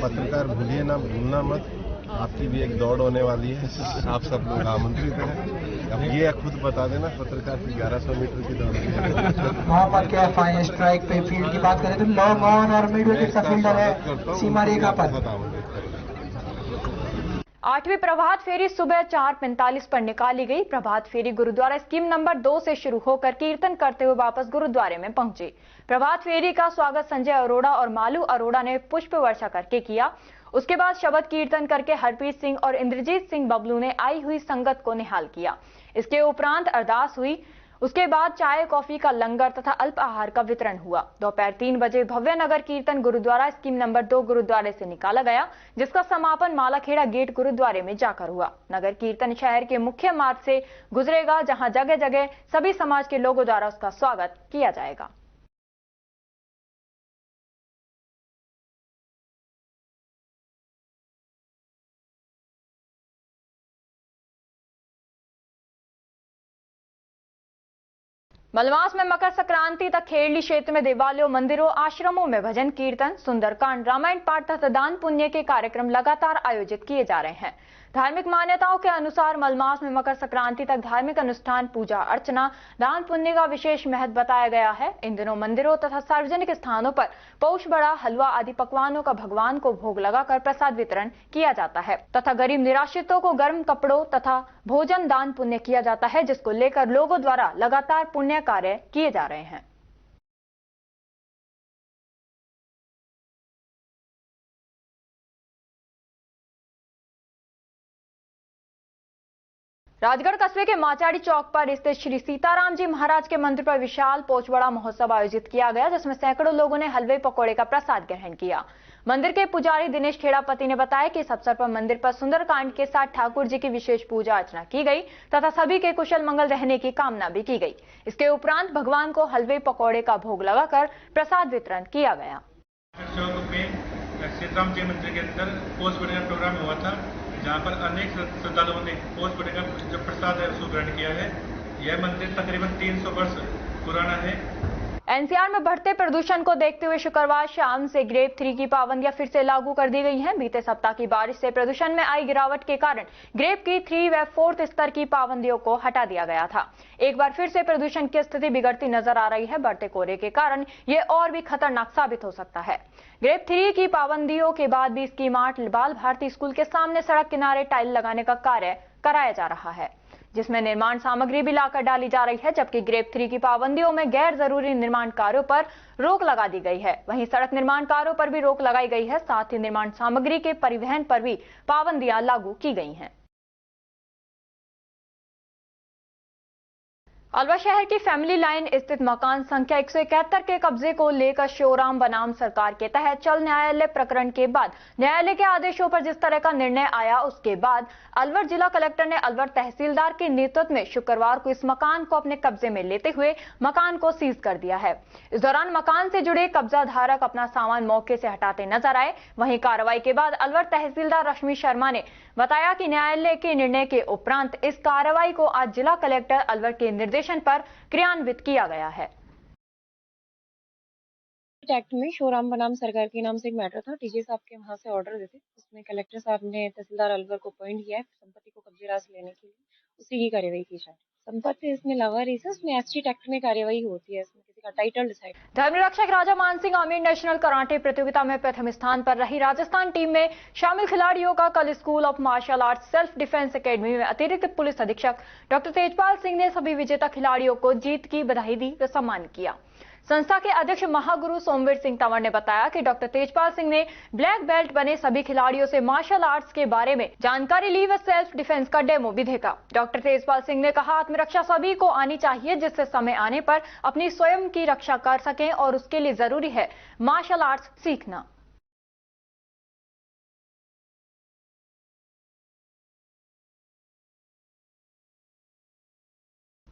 पत्रकार भूलिए ना, भूलना मत, आपकी भी एक दौड़ होने वाली है, आप सब लोग आमंत्रित हैं। अब ये खुद बता देना पत्रकार की 1100 मीटर की दौड़ है। मोहम्मद के फाइन स्ट्राइक पे फील्ड की बात करें तो लॉन्ग ऑन और मिड विकेट का फील्डर है, सीमा रेखा पर। 8वीं प्रभात फेरी सुबह 4:45 पर निकाली गई। प्रभात फेरी गुरुद्वारा स्कीम नंबर 2 से शुरू होकर कीर्तन करते हुए वापस गुरुद्वारे में पहुंची। प्रभात फेरी का स्वागत संजय अरोड़ा और मालू अरोड़ा ने पुष्प वर्षा करके किया। उसके बाद शबद कीर्तन करके हरप्रीत सिंह और इंद्रजीत सिंह बबलू ने आई हुई संगत को निहाल किया। इसके उपरांत अरदास हुई। उसके बाद चाय कॉफी का लंगर तथा अल्प आहार का वितरण हुआ। दोपहर 3 बजे भव्य नगर कीर्तन गुरुद्वारा स्कीम नंबर 2 गुरुद्वारे से निकाला गया, जिसका समापन मालाखेड़ा गेट गुरुद्वारे में जाकर हुआ। नगर कीर्तन शहर के मुख्य मार्ग से गुजरेगा, जहां जगह जगह सभी समाज के लोगों द्वारा उसका स्वागत किया जाएगा। मलमास में मकर संक्रांति तक खेरली क्षेत्र में देवालयों, मंदिरों, आश्रमों में भजन कीर्तन, सुंदरकांड, रामायण पाठ तथा दान पुण्य के कार्यक्रम लगातार आयोजित किए जा रहे हैं। धार्मिक मान्यताओं के अनुसार मलमास में मकर संक्रांति तक धार्मिक अनुष्ठान, पूजा अर्चना, दान पुण्य का विशेष महत्व बताया गया है। इन दिनों मंदिरों तथा सार्वजनिक स्थानों पर पौष बड़ा, हलवा आदि पकवानों का भगवान को भोग लगाकर प्रसाद वितरण किया जाता है तथा गरीब निराश्रितों को गर्म कपड़ों तथा भोजन दान पुण्य किया जाता है, जिसको लेकर लोगों द्वारा लगातार पुण्य कार्य किए जा रहे हैं। राजगढ़ कस्बे के माचाड़ी चौक पर स्थित श्री सीताराम जी महाराज के मंदिर पर विशाल पोचबड़ा महोत्सव आयोजित किया गया, जिसमें सैकड़ों लोगों ने हलवे पकौड़े का प्रसाद ग्रहण किया। मंदिर के पुजारी दिनेश खेड़ापति ने बताया कि इस अवसर पर मंदिर पर सुंदरकांड के साथ ठाकुर जी की विशेष पूजा अर्चना की गई तथा सभी के कुशल मंगल रहने की कामना भी की गई। इसके उपरांत भगवान को हलवे पकौड़े का भोग लगाकर प्रसाद वितरण किया गया। सीताराम जी मंदिर के अंदर पोष बड़े का प्रोग्राम हुआ था, जहाँ पर अनेक श्रद्धालुओं ने पोष बड़े का जो प्रसाद है उसको ग्रहण किया है। यह मंदिर तकरीबन 300 वर्ष पुराना है। एनसीआर में बढ़ते प्रदूषण को देखते हुए शुक्रवार शाम से ग्रेड 3 की पाबंदियां फिर से लागू कर दी गई हैं। बीते सप्ताह की बारिश से प्रदूषण में आई गिरावट के कारण ग्रेड की 3 व 4 स्तर की पाबंदियों को हटा दिया गया था। एक बार फिर से प्रदूषण की स्थिति बिगड़ती नजर आ रही है। बढ़ते कोहरे के कारण ये और भी खतरनाक साबित हो सकता है। ग्रेड 3 की पाबंदियों के बाद भी इसकी मार्ट बाल भारती स्कूल के सामने सड़क किनारे टाइल लगाने का कार्य कराया जा रहा है, जिसमें निर्माण सामग्री भी लाकर डाली जा रही है। जबकि ग्रेड 3 की पाबंदियों में गैर जरूरी निर्माण कार्यों पर रोक लगा दी गई है। वहीं सड़क निर्माण कार्यों पर भी रोक लगाई गई है। साथ ही निर्माण सामग्री के परिवहन पर भी पाबंदियां लागू की गई हैं। अलवर शहर की फैमिली लाइन स्थित मकान संख्या 171 के कब्जे को लेकर श्योराम बनाम सरकार के तहत चल न्यायालय प्रकरण के बाद न्यायालय के आदेशों पर जिस तरह का निर्णय आया, उसके बाद अलवर जिला कलेक्टर ने अलवर तहसीलदार के नेतृत्व में शुक्रवार को इस मकान को अपने कब्जे में लेते हुए मकान को सीज कर दिया है। इस दौरान मकान से जुड़े कब्जा धारक अपना सामान मौके से हटाते नजर आए। वहीं कार्रवाई के बाद अलवर तहसीलदार रश्मि शर्मा ने बताया कि न्यायालय के निर्णय के उपरांत इस कार्रवाई को आज जिला कलेक्टर अलवर के निर्देशन पर क्रियान्वित किया गया है। एक्ट में श्योराम बनाम सरकार के नाम से एक मैटर था। टीजे साहब के वहां से ऑर्डर देते, उसमें कलेक्टर साहब ने तहसीलदार अलवर को अपॉइंट किया है संपत्ति को कब्जे राज लेने के लिए। उसी की कार्यवाही की जाए। संपत्ति इसमें लगा रही है, उसमें एसटी एक्ट में कार्यवाही होती है। इसमें किसी का टाइटल डिसाइड। धर्मरक्षक राजा मानसिंह आमिर नेशनल कराटे प्रतियोगिता में प्रथम स्थान पर रही राजस्थान टीम में शामिल खिलाड़ियों का कल school of martial arts self defence academy में अतिरिक्त पुलिस अधीक्षक डॉक्टर तेजपाल सिंह ने सभी विजेता खिलाड़ियों को जीत की बधाई दी व सम्मानित किया। संस्था के अध्यक्ष महागुरु सोमवीर सिंह तंवर ने बताया कि डॉक्टर तेजपाल सिंह ने ब्लैक बेल्ट बने सभी खिलाड़ियों से मार्शल आर्ट्स के बारे में जानकारी ली व सेल्फ डिफेंस का डेमो भी देखा। डॉक्टर तेजपाल सिंह ने कहा, आत्मरक्षा सभी को आनी चाहिए, जिससे समय आने पर अपनी स्वयं की रक्षा कर सकें और उसके लिए जरूरी है मार्शल आर्ट्स सीखना।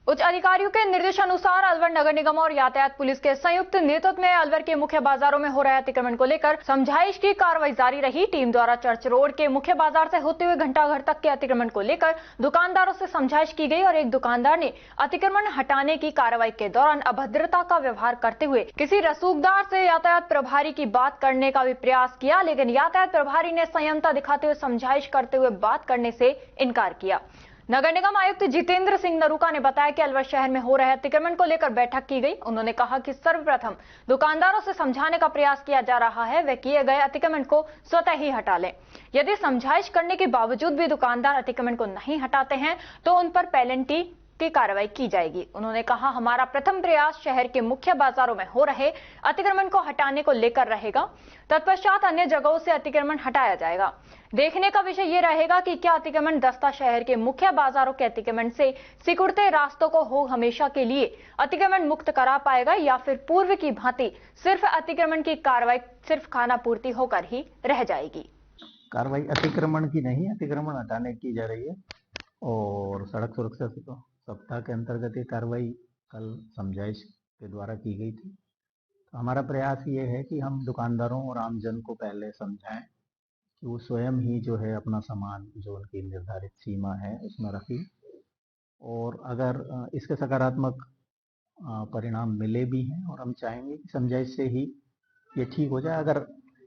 उच्च अधिकारियों के निर्देशानुसार अलवर नगर निगम और यातायात पुलिस के संयुक्त नेतृत्व में अलवर के मुख्य बाजारों में हो रहे अतिक्रमण को लेकर समझाइश की कार्रवाई जारी रही। टीम द्वारा चर्च रोड के मुख्य बाजार से होते हुए घंटाघर तक के अतिक्रमण को लेकर दुकानदारों से समझाइश की गई और एक दुकानदार ने अतिक्रमण हटाने की कार्रवाई के दौरान अभद्रता का व्यवहार करते हुए किसी रसूखदार से यातायात प्रभारी की बात करने का भी प्रयास किया, लेकिन यातायात प्रभारी ने संयमता दिखाते हुए समझाइश करते हुए बात करने से इनकार किया। नगर निगम आयुक्त जितेंद्र सिंह नरूका ने बताया कि अलवर शहर में हो रहे अतिक्रमण को लेकर बैठक की गई। उन्होंने कहा कि सर्वप्रथम दुकानदारों से समझाने का प्रयास किया जा रहा है, वे किए गए अतिक्रमण को स्वतः ही हटा लें। यदि समझाइश करने के बावजूद भी दुकानदार अतिक्रमण को नहीं हटाते हैं तो उन पर पेनल्टी की कार्रवाई की जाएगी। उन्होंने कहा, हमारा प्रथम प्रयास शहर के मुख्य बाजारों में हो रहे अतिक्रमण को हटाने को लेकर रहेगा, तत्पश्चात अन्य जगहों से अतिक्रमण हटाया जाएगा। देखने का विषय ये रहेगा कि क्या अतिक्रमण दस्ता शहर के मुख्य बाजारों के अतिक्रमण से सिकुड़ते रास्तों को हो हमेशा के लिए अतिक्रमण मुक्त करा पाएगा या फिर पूर्व की भांति सिर्फ अतिक्रमण की कार्रवाई सिर्फ खाना पूर्ति होकर ही रह जाएगी। कार्रवाई अतिक्रमण की नहीं, अतिक्रमण हटाने की जा रही है और सड़क सुरक्षा सप्ताह के अंतर्गत ये कार्रवाई कल समझाइश के द्वारा की गई थी। तो हमारा प्रयास ये है कि हम दुकानदारों और आमजन को पहले समझाएं कि वो स्वयं ही जो है अपना सामान जो उनकी निर्धारित सीमा है उसमें रखें और अगर इसके सकारात्मक परिणाम मिले भी हैं और हम चाहेंगे कि समझाइश से ही ये ठीक हो जाए। अगर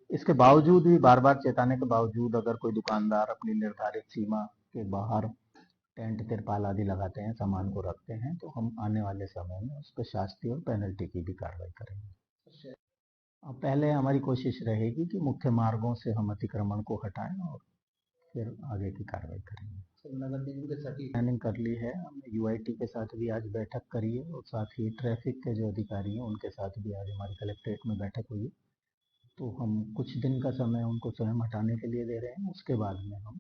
इसके बावजूद भी बार बार चेताने के बावजूद अगर कोई दुकानदार अपनी निर्धारित सीमा के बाहर टेंट तिरपाल आदि लगाते हैं, सामान को रखते हैं, तो हम आने वाले समय में उस पर शास्ति और पेनल्टी की भी कार्रवाई करेंगे। अब पहले हमारी कोशिश रहेगी कि मुख्य मार्गों से हम अतिक्रमण को हटाएं और फिर आगे की कार्रवाई करेंगे। नगर निगम के साथ प्लानिंग कर ली है, हमने यूआईटी के साथ भी आज बैठक करी है और साथ ही ट्रैफिक के जो अधिकारी हैं उनके साथ भी आज हमारी कलेक्ट्रेट में बैठक हुई है। तो हम कुछ दिन का समय उनको स्वयं हटाने के लिए दे रहे हैं, उसके बाद में हम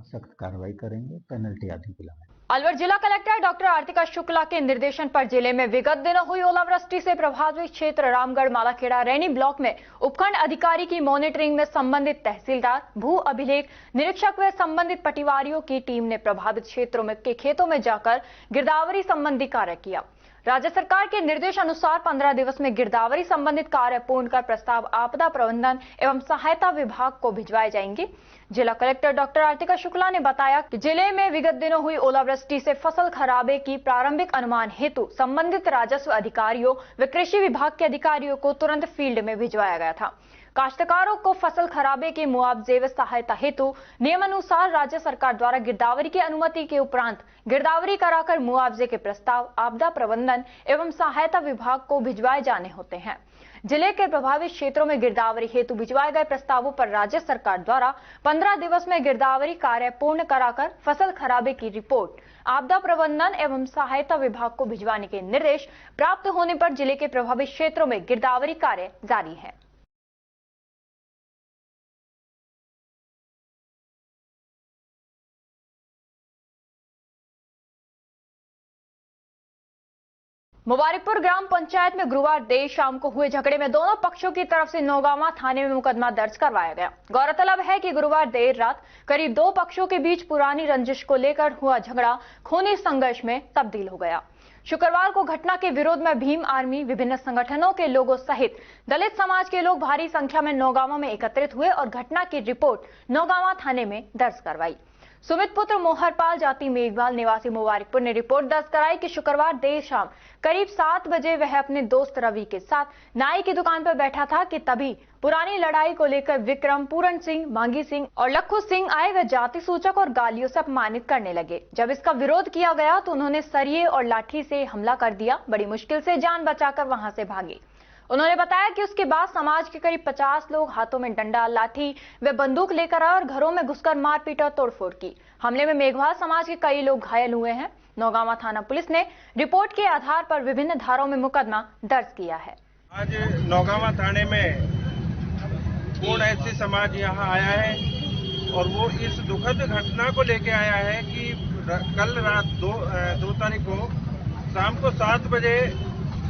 सख्त कार्रवाई करेंगे, पेनल्टी आदि भी लगाएंगे। अलवर जिला कलेक्टर डॉक्टर आरतिका शुक्ला के निर्देशन पर जिले में विगत दिनों हुई ओलावृष्टि से प्रभावित क्षेत्र रामगढ़, मालाखेड़ा, रैनी ब्लॉक में उपखंड अधिकारी की मॉनिटरिंग में संबंधित तहसीलदार, भू अभिलेख निरीक्षक व संबंधित पटवारियों की टीम ने प्रभावित क्षेत्रों में के खेतों में जाकर गिरदावरी संबंधी कार्य किया। राज्य सरकार के निर्देश अनुसार 15 दिवस में गिरदावरी संबंधित कार्य पूर्ण कर प्रस्ताव आपदा प्रबंधन एवं सहायता विभाग को भिजवाए जाएंगे। जिला कलेक्टर डॉक्टर आर्तिका शुक्ला ने बताया कि जिले में विगत दिनों हुई ओलावृष्टि से फसल खराबे की प्रारंभिक अनुमान हेतु संबंधित राजस्व अधिकारियों व कृषि विभाग के अधिकारियों को तुरंत फील्ड में भिजवाया गया था। काश्तकारों को फसल खराबे के मुआवजे व सहायता हेतु नियमानुसार राज्य सरकार द्वारा गिरदावरी की अनुमति के उपरांत गिरदावरी कराकर मुआवजे के प्रस्ताव आपदा प्रबंधन एवं सहायता विभाग को भिजवाए जाने होते हैं। जिले के प्रभावित क्षेत्रों में गिरदावरी हेतु भिजवाए गए प्रस्तावों पर राज्य सरकार द्वारा 15 दिवस में गिरदावरी कार्य पूर्ण कराकर फसल खराबे की रिपोर्ट आपदा प्रबंधन एवं सहायता विभाग को भिजवाने के निर्देश प्राप्त होने पर जिले के प्रभावित क्षेत्रों में गिरदावरी कार्य जारी है। मुबारकपुर ग्राम पंचायत में गुरुवार देर शाम को हुए झगड़े में दोनों पक्षों की तरफ से नौगावा थाने में मुकदमा दर्ज करवाया गया। गौरतलब है कि गुरुवार देर रात करीब दो पक्षों के बीच पुरानी रंजिश को लेकर हुआ झगड़ा खूनी संघर्ष में तब्दील हो गया। शुक्रवार को घटना के विरोध में भीम आर्मी, विभिन्न संगठनों के लोगों सहित दलित समाज के लोग भारी संख्या में नौगावा में एकत्रित हुए और घटना की रिपोर्ट नौगावा थाने में दर्ज करवाई। सुमित पुत्र मोहरपाल जाति मेघवाल निवासी मुबारकपुर ने रिपोर्ट दर्ज कराई कि शुक्रवार देर शाम करीब 7 बजे वह अपने दोस्त रवि के साथ नाई की दुकान पर बैठा था कि तभी पुरानी लड़ाई को लेकर विक्रम, पूरन सिंह, मांगी सिंह और लखू सिंह आए व जाति सूचक और गालियों से अपमानित करने लगे। जब इसका विरोध किया गया तो उन्होंने सरिये और लाठी से हमला कर दिया। बड़ी मुश्किल से जान बचाकर वहां से भागे। उन्होंने बताया कि उसके बाद समाज के करीब 50 लोग हाथों में डंडा, लाठी व बंदूक लेकर आए और घरों में घुसकर मारपीट और तोड़फोड़ की। हमले में मेघवाल समाज के कई लोग घायल हुए हैं। नौगावा थाना पुलिस ने रिपोर्ट के आधार पर विभिन्न धाराओं में मुकदमा दर्ज किया है। आज नौगावा थाने में पूर्ण एससी समाज यहाँ आया है और वो इस दुखद घटना को लेके आया है कि कल रात 2 तारीख को शाम को 7 बजे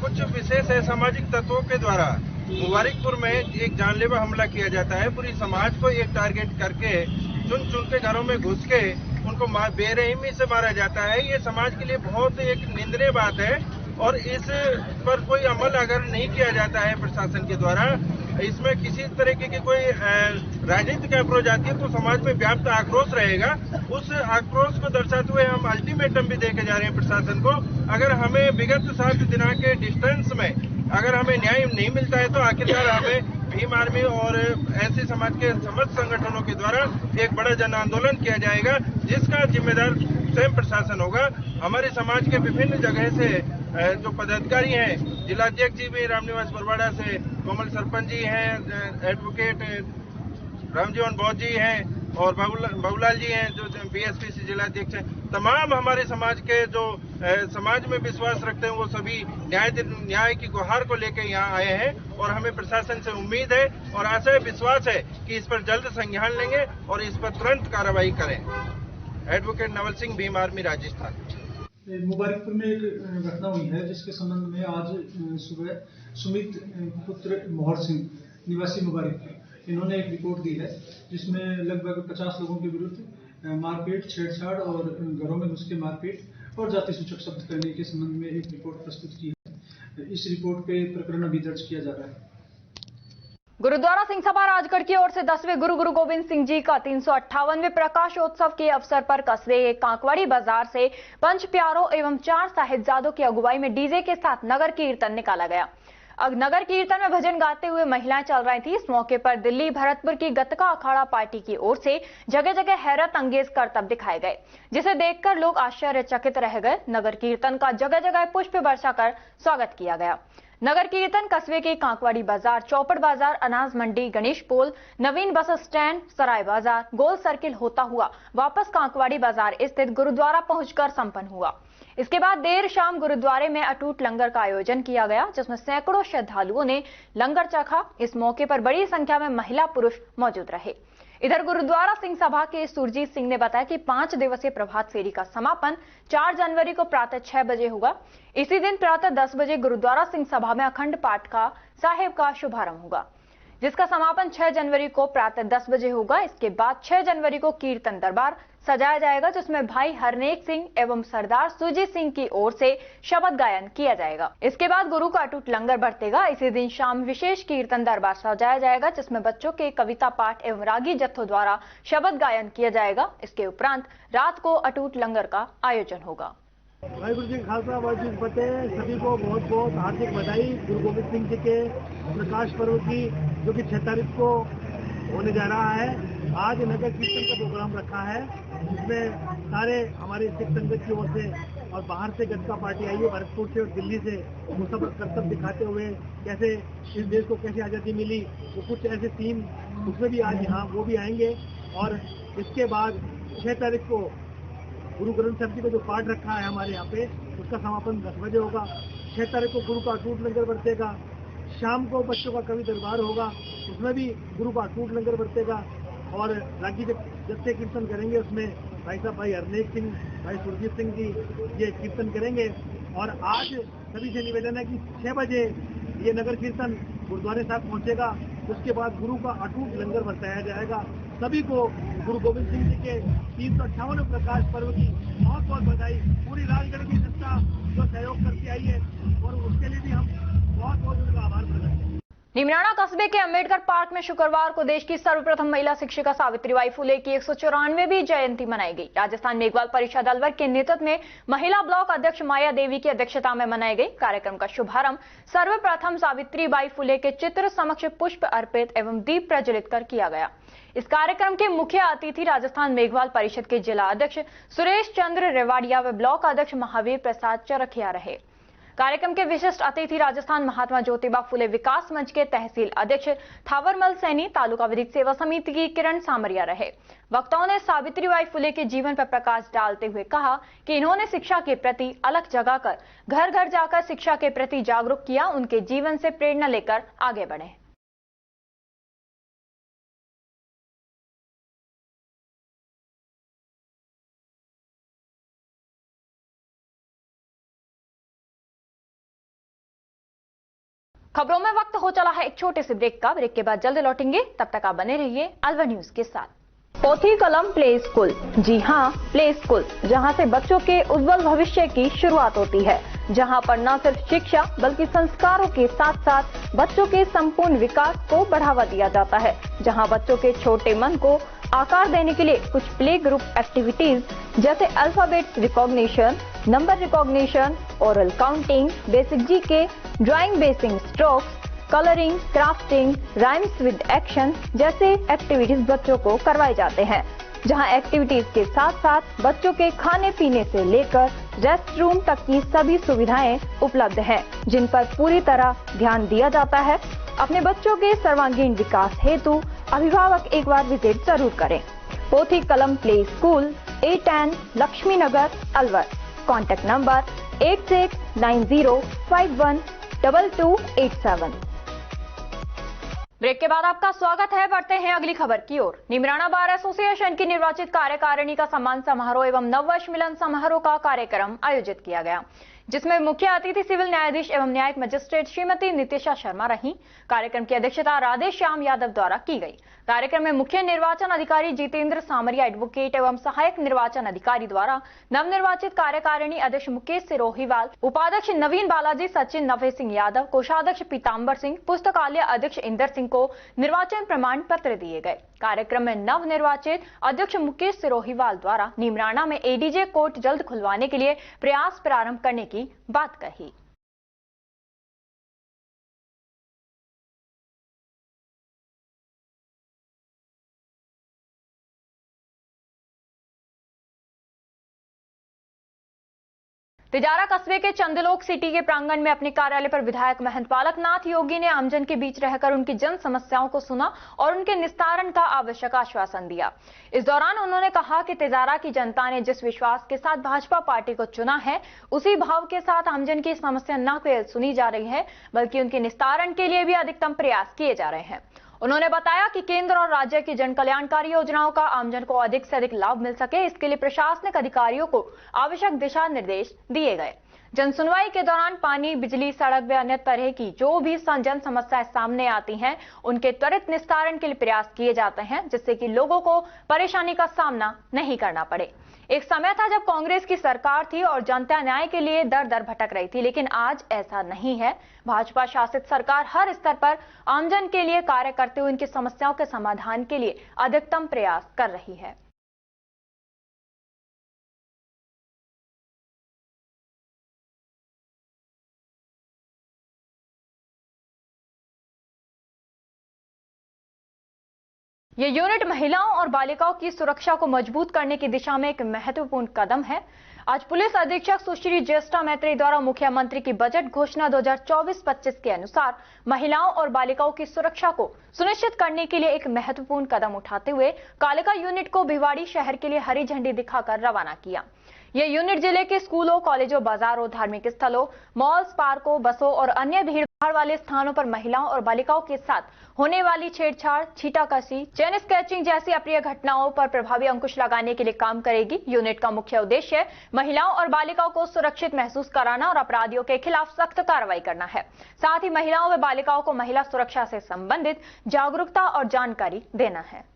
कुछ विशेष असामाजिक तत्वों के द्वारा मुबारकपुर में एक जानलेवा हमला किया जाता है। पूरी समाज को एक टारगेट करके चुन चुन के घरों में घुस के उनको बेरहमी से मारा जाता है। ये समाज के लिए बहुत एक निंदनीय बात है और इस पर कोई अमल अगर नहीं किया जाता है प्रशासन के द्वारा, इसमें किसी तरीके की कोई राजनीतिक अप्रोच आती है तो समाज में व्याप्त आक्रोश रहेगा। उस आक्रोश को दर्शाते हुए हम अल्टीमेटम भी देके जा रहे हैं प्रशासन को। अगर हमें विगत 7 दिनों के डिस्टेंस में अगर हमें न्याय नहीं मिलता है तो आखिरकार हमें भीम आर्मी और ऐसे समाज के समस्त संगठनों के द्वारा एक बड़ा जन आंदोलन किया जाएगा जिसका जिम्मेदार स्वयं प्रशासन होगा। हमारे समाज के विभिन्न जगह से जो पदाधिकारी हैं, जिलाध्यक्ष जी भी रामनिवास बरवाड़ा से, कोमल सरपंच जी हैं, एडवोकेट रामजीवन बौद्ध जी हैं और बाबूलाल जी हैं जो बीएसपी से जिलाध्यक्ष हैं। तमाम हमारे समाज के जो समाज में विश्वास रखते हैं वो सभी न्याय की गुहार को लेकर यहाँ आए हैं और हमें प्रशासन से उम्मीद है और आशा है, विश्वास है कि इस पर जल्द संज्ञान लेंगे और इस पर तुरंत कार्रवाई करें। Advocate Naval Singh, Bhim Army, Rajasthan. मुबारकपुर में एक घटना हुई है जिसके संबंध में आज सुबह सुमित पुत्र मोहर सिंह निवासी मुबारकपुर इन्होंने एक रिपोर्ट दी है जिसमें लगभग 50 लोगों के विरुद्ध मारपीट, छेड़छाड़ और घरों में घुस के मारपीट और जाति सूचक शब्द करने के संबंध में एक रिपोर्ट प्रस्तुत की है। इस रिपोर्ट पे प्रकरण अभी दर्ज किया जा रहा है। गुरुद्वारा सिंह सभा राजगढ़ की ओर से 10वें गुरु गोविंद सिंह जी का 358वें प्रकाशोत्सव के अवसर पर कस्बे कांकवाड़ी बाजार से पंच प्यारों एवं 4 साहिबजादों की अगुवाई में डीजे के साथ नगर कीर्तन निकाला गया। नगर कीर्तन में भजन गाते हुए महिलाएं चल रही थी। इस मौके पर दिल्ली भरतपुर की गतका अखाड़ा पार्टी की ओर से जगह जगह हैरत अंगेज करतब दिखाए गए, जिसे देखकर लोग आश्चर्यचकित रह गए। नगर कीर्तन का जगह जगह पुष्प वर्षा कर स्वागत किया गया। नगर कीर्तन कस्बे के कांकवाड़ी बाजार, चौपड़ बाजार, अनाज मंडी, गणेश पोल, नवीन बस स्टैंड, सराय बाजार, गोल सर्किल होता हुआ वापस कांकवाड़ी बाजार स्थित गुरुद्वारा पहुंचकर संपन्न हुआ। इसके बाद देर शाम गुरुद्वारे में अटूट लंगर का आयोजन किया गया जिसमें सैकड़ों श्रद्धालुओं ने लंगर चखा। इस मौके पर बड़ी संख्या में महिला पुरुष मौजूद रहे। इधर गुरुद्वारा सिंह सभा के सुरजीत सिंह ने बताया कि 5 दिवसीय प्रभात फेरी का समापन 4 जनवरी को प्रातः 6 बजे होगा। इसी दिन प्रातः 10 बजे गुरुद्वारा सिंह सभा में अखंड पाठ का साहिब का शुभारंभ होगा। जिसका समापन 6 जनवरी को प्रातः 10 बजे होगा। इसके बाद 6 जनवरी को कीर्तन दरबार सजाया जाएगा, जिसमें भाई हरनेक सिंह एवं सरदार सुरजीत सिंह की ओर से शबद गायन किया जाएगा। इसके बाद गुरु का अटूट लंगर बरतेगा। इसी दिन शाम विशेष कीर्तन दरबार सजाया जाएगा, जिसमें बच्चों के कविता पाठ एवं रागी जत्थों द्वारा शबद गायन किया जाएगा। इसके उपरांत रात को अटूट लंगर का आयोजन होगा। वाहिगुरु जी खालसा वाहिगुरु जी फतेह। सभी को बहुत बहुत हार्दिक बधाई गुरु गोविंद सिंह जी के प्रकाश पर्व की, जो कि 6 तारीख को होने जा रहा है। आज नगर कीर्तन का प्रोग्राम रखा है, जिसमें सारे हमारे सिख संगत की ओर से और बाहर से गतका पार्टी आई है, भरतपुर से और दिल्ली से। वो सब कर्तव्य दिखाते हुए कैसे इस देश को कैसे आज़ादी मिली, वो कुछ ऐसे सीन उसमें भी आज यहाँ वो भी आएंगे। और इसके बाद 6 तारीख को गुरु ग्रंथ साहब जी का जो पाठ रखा है हमारे यहाँ पे, उसका समापन 10 बजे होगा। 6 तारीख को गुरु का अटूट लंगर बरतेगा। शाम को बच्चों का कवि दरबार होगा, उसमें भी गुरु का अटूट लंगर बरतेगा। और रागी जत्थे कीर्तन करेंगे, उसमें भाई साहब भाई हरनेक सिंह, भाई सुरजीत सिंह जी ये कीर्तन करेंगे। और आज सभी से निवेदन है कि 6 बजे ये नगर कीर्तन गुरुद्वारे साहब पहुंचेगा। उसके बाद गुरु का अटूट लंगर बरताया जाएगा। सभी को गुरु गोविंद सिंह जी के 358वें प्रकाश पर्व की बहुत बहुत बधाई। पूरी राजगढ़ की जनता जो सहयोग करती आई है, और उसके लिए भी हम बहुत बहुत उनका आभार प्रकट करते हैं। नीमराना कस्बे के अंबेडकर पार्क में शुक्रवार को देश की सर्वप्रथम महिला शिक्षिका सावित्रीबाई फुले की 194वीं जयंती मनाई गई। राजस्थान मेघवाल परिषद अलवर के नेतृत्व में महिला ब्लॉक अध्यक्ष माया देवी की अध्यक्षता में मनाई गई। कार्यक्रम का शुभारंभ सर्वप्रथम सावित्रीबाई फुले के चित्र समक्ष पुष्प अर्पित एवं दीप प्रज्वलित कर किया गया। इस कार्यक्रम के मुख्य अतिथि राजस्थान मेघवाल परिषद के जिला अध्यक्ष सुरेश चंद्र रेवाड़िया व ब्लॉक अध्यक्ष महावीर प्रसाद चरखिया रहे। कार्यक्रम के विशिष्ट अतिथि राजस्थान महात्मा ज्योतिबा फुले विकास मंच के तहसील अध्यक्ष थावरमल सैनी, तालुका विधिक सेवा समिति की किरण सामरिया रहे। वक्ताओं ने सावित्रीबाई फुले के जीवन पर प्रकाश डालते हुए कहा कि इन्होंने शिक्षा के प्रति अलख जगाकर घर घर जाकर शिक्षा के प्रति जागरूक किया। उनके जीवन से प्रेरणा लेकर आगे बढ़े। खबरों में वक्त हो चला है एक छोटे से ब्रेक का। ब्रेक के बाद जल्द लौटेंगे, तब तक आप बने रहिए अलवर न्यूज के साथ। पोथी कलम प्ले स्कूल, जी हाँ प्ले स्कूल, जहाँ से बच्चों के उज्जवल भविष्य की शुरुआत होती है, जहाँ पर न सिर्फ शिक्षा बल्कि संस्कारों के साथ साथ बच्चों के संपूर्ण विकास को बढ़ावा दिया जाता है, जहाँ बच्चों के छोटे मन को आकार देने के लिए कुछ प्ले ग्रुप एक्टिविटीज जैसे alphabet recognition, number recognition, oral counting, basic GK, drawing basic strokes, colouring, crafting, rhymes with action जैसे एक्टिविटीज बच्चों को करवाए जाते हैं, जहां एक्टिविटीज के साथ साथ बच्चों के खाने पीने से लेकर रेस्ट रूम तक की सभी सुविधाएं उपलब्ध हैं, जिन पर पूरी तरह ध्यान दिया जाता है। अपने बच्चों के सर्वांगीण विकास हेतु अभिभावक एक बार विजिट जरूर करें। Pothi Kalam play school, A10 Lakshmi Nagar, Alwar. Contact number 8690512287। Break के बाद आपका स्वागत है। बढ़ते हैं अगली खबर की ओर। नीमराना बार एसोसिएशन की निर्वाचित कार्यकारिणी का सम्मान समारोह एवं नववर्ष मिलन समारोह का कार्यक्रम आयोजित किया गया, जिसमें मुख्य अतिथि सिविल न्यायाधीश एवं न्यायिक मजिस्ट्रेट श्रीमती नितिशा शर्मा रहीं। कार्यक्रम की अध्यक्षता राधे श्याम यादव द्वारा की गई। कार्यक्रम में मुख्य निर्वाचन अधिकारी जितेंद्र सामरिया एडवोकेट एवं सहायक निर्वाचन अधिकारी द्वारा नवनिर्वाचित कार्यकारिणी अध्यक्ष मुकेश सिरोहीवाल, उपाध्यक्ष नवीन बालाजी, सचिन नवे सिंह यादव, कोषाध्यक्ष पीताम्बर सिंह, पुस्तकालय अध्यक्ष इंदर सिंह को निर्वाचन प्रमाण पत्र दिए गए। कार्यक्रम में नवनिर्वाचित अध्यक्ष मुकेश सिरोहीवाल द्वारा नीमराना में एडीजे कोर्ट जल्द खुलवाने के लिए प्रयास प्रारंभ करने की बात कही। तिजारा कस्बे के चंदलोक सिटी के प्रांगण में अपने कार्यालय पर विधायक महंत बालक नाथ योगी ने आमजन के बीच रहकर उनकी जन समस्याओं को सुना और उनके निस्तारण का आवश्यक आश्वासन दिया। इस दौरान उन्होंने कहा कि तिजारा की जनता ने जिस विश्वास के साथ भाजपा पार्टी को चुना है, उसी भाव के साथ आमजन की समस्या न केवल सुनी जा रही है बल्कि उनके निस्तारण के लिए भी अधिकतम प्रयास किए जा रहे हैं। उन्होंने बताया कि केंद्र और राज्य की जन कल्याणकारी योजनाओं का आमजन को अधिक से अधिक लाभ मिल सके, इसके लिए प्रशासनिक अधिकारियों को आवश्यक दिशा निर्देश दिए गए। जनसुनवाई के दौरान पानी, बिजली, सड़क व अन्य तरह की जो भी जन समस्याएं सामने आती हैं, उनके त्वरित निस्तारण के लिए प्रयास किए जाते हैं, जिससे कि लोगों को परेशानी का सामना नहीं करना पड़े। एक समय था जब कांग्रेस की सरकार थी और जनता न्याय के लिए दर दर भटक रही थी, लेकिन आज ऐसा नहीं है। भाजपा शासित सरकार हर स्तर पर आमजन के लिए कार्य करते हुए उनकी समस्याओं के समाधान के लिए अधिकतम प्रयास कर रही है। ये यूनिट महिलाओं और बालिकाओं की सुरक्षा को मजबूत करने की दिशा में एक महत्वपूर्ण कदम है। आज पुलिस अधीक्षक सुश्री ज्येष्ठा मैत्री द्वारा मुख्यमंत्री की बजट घोषणा 2024-25 के अनुसार महिलाओं और बालिकाओं की सुरक्षा को सुनिश्चित करने के लिए एक महत्वपूर्ण कदम उठाते हुए कालिका यूनिट को भिवाड़ी शहर के लिए हरी झंडी दिखाकर रवाना किया। ये यूनिट जिले के स्कूलों, कॉलेजों, बाजारों, धार्मिक स्थलों, मॉल्स, पार्कों, बसों और अन्य भीड़भाड़ वाले स्थानों पर महिलाओं और बालिकाओं के साथ होने वाली छेड़छाड़, छीटाकशी, चेन स्केचिंग जैसी अप्रिय घटनाओं पर प्रभावी अंकुश लगाने के लिए काम करेगी। यूनिट का मुख्य उद्देश्य महिलाओं और बालिकाओं को सुरक्षित महसूस कराना और अपराधियों के खिलाफ सख्त कार्रवाई करना है। साथ ही महिलाओं व बालिकाओं को महिला सुरक्षा से संबंधित जागरूकता और जानकारी देना है।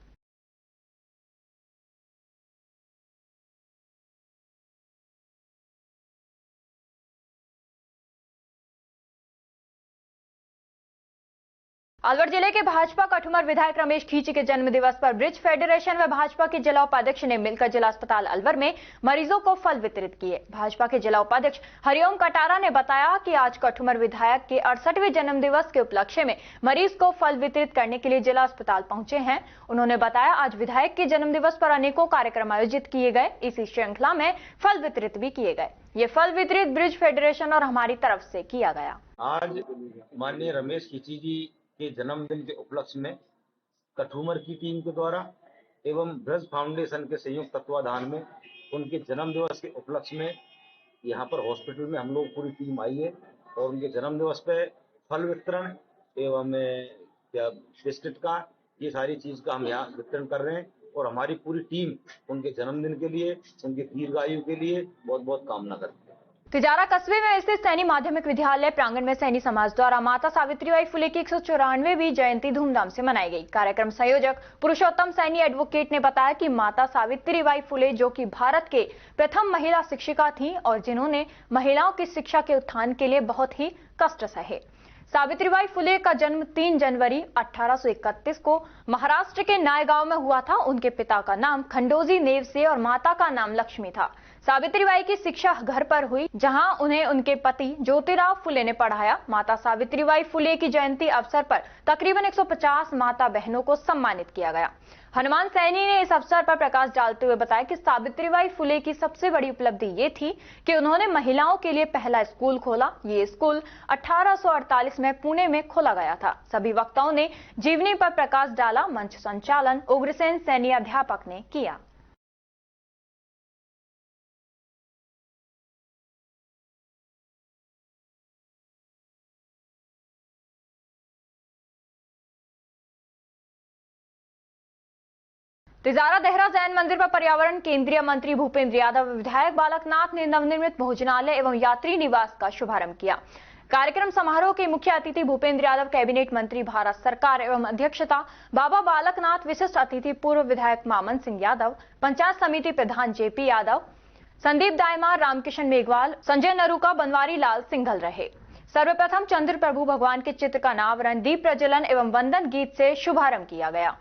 अलवर जिले के भाजपा कठुमर विधायक रमेश खींची के जन्म दिवस पर ब्रिज फेडरेशन व भाजपा के जिला उपाध्यक्ष ने मिलकर जिला अस्पताल अलवर में मरीजों को फल वितरित किए। भाजपा के जिला उपाध्यक्ष हरिओम कटारा ने बताया कि आज कठुमर विधायक के 68वें जन्म दिवस के उपलक्ष्य में मरीज को फल वितरित करने के लिए जिला अस्पताल पहुंचे हैं। उन्होंने बताया आज विधायक के जन्म दिवस पर अनेकों कार्यक्रम आयोजित किए गए। इसी श्रृंखला में फल वितरित भी किए गए। ये फल वितरित ब्रिज फेडरेशन और हमारी तरफ से किया गया। आज माननीय रमेश खींची जी के जन्मदिन के उपलक्ष्य में कठुमर की टीम के द्वारा एवं ब्रज फाउंडेशन के संयुक्त तत्वाधान में उनके जन्म दिवस के उपलक्ष्य में यहाँ पर हॉस्पिटल में हम लोग पूरी टीम आई है और उनके जन्म दिवस पे फल वितरण एवं बिस्किट का ये सारी चीज का हम यहाँ वितरण कर रहे हैं और हमारी पूरी टीम उनके जन्मदिन के लिए, उनके दीर्घायु के लिए बहुत बहुत कामना करती है। तिजारा कस्बे में स्थित सैनी माध्यमिक विद्यालय प्रांगण में सैनी समाज द्वारा माता सावित्रीबाई फुले की 194वीं जयंती धूमधाम से मनाई गई। कार्यक्रम संयोजक पुरुषोत्तम सैनी एडवोकेट ने बताया कि माता सावित्रीबाई फुले, जो कि भारत के प्रथम महिला शिक्षिका थीं और जिन्होंने महिलाओं की शिक्षा के उत्थान के लिए बहुत ही कष्ट सहे। सावित्रीबाई फुले का जन्म 3 जनवरी 1831 को महाराष्ट्र के नायगांव में हुआ था। उनके पिता का नाम खंडोजी नेवसे और माता का नाम लक्ष्मी था। सावित्रीबाई की शिक्षा घर पर हुई, जहां उन्हें उनके पति ज्योतिराव फुले ने पढ़ाया। माता सावित्रीबाई फुले की जयंती अवसर पर तकरीबन 150 माता बहनों को सम्मानित किया गया। हनुमान सैनी ने इस अवसर पर प्रकाश डालते हुए बताया कि सावित्रीबाई फुले की सबसे बड़ी उपलब्धि ये थी कि उन्होंने महिलाओं के लिए पहला स्कूल खोला। ये स्कूल 1848 में पुणे में खोला गया था। सभी वक्ताओं ने जीवनी पर प्रकाश डाला। मंच संचालन उग्रसेन सैनी अध्यापक ने किया। तिजारा देहरा जैन मंदिर पर पर्यावरण केंद्रीय मंत्री भूपेंद्र यादव, विधायक बालकनाथ ने नवनिर्मित भोजनालय एवं यात्री निवास का शुभारंभ किया। कार्यक्रम समारोह के मुख्य अतिथि भूपेंद्र यादव, कैबिनेट मंत्री भारत सरकार एवं अध्यक्षता बाबा बालकनाथ, विशिष्ट अतिथि पूर्व विधायक मामन सिंह यादव, पंचायत समिति प्रधान जेपी यादव, संदीप दायमा, रामकिशन मेघवाल, संजय नरूका, बनवारी लाल सिंघल रहे। सर्वप्रथम चंद्र प्रभु भगवान के चित्र का अनावरण, दीप प्रज्वलन एवं वंदन गीत से शुभारंभ किया गया।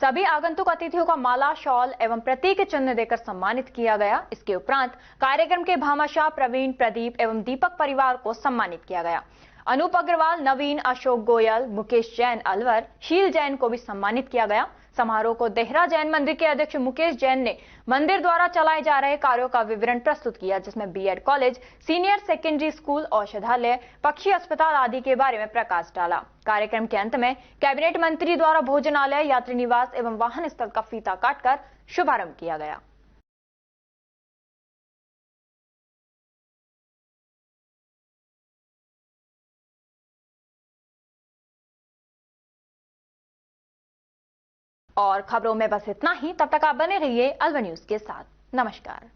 सभी आगंतुक अतिथियों का माला, शॉल एवं प्रतीक चिन्ह देकर सम्मानित किया गया। इसके उपरांत कार्यक्रम के भामाशाह, प्रवीण, प्रदीप एवं दीपक परिवार को सम्मानित किया गया। अनूप अग्रवाल, नवीन, अशोक गोयल, मुकेश जैन अलवर, शील जैन को भी सम्मानित किया गया। समारोह को देहरा जैन मंदिर के अध्यक्ष मुकेश जैन ने मंदिर द्वारा चलाए जा रहे कार्यों का विवरण प्रस्तुत किया, जिसमें BEd college, senior secondary school, औषधालय, पक्षी अस्पताल आदि के बारे में प्रकाश डाला। कार्यक्रम के अंत में कैबिनेट मंत्री द्वारा भोजनालय, यात्री निवास एवं वाहन स्थल का फीता काटकर शुभारंभ किया गया। और खबरों में बस इतना ही। तब तक आप बने रहिए अलवर न्यूज के साथ। नमस्कार।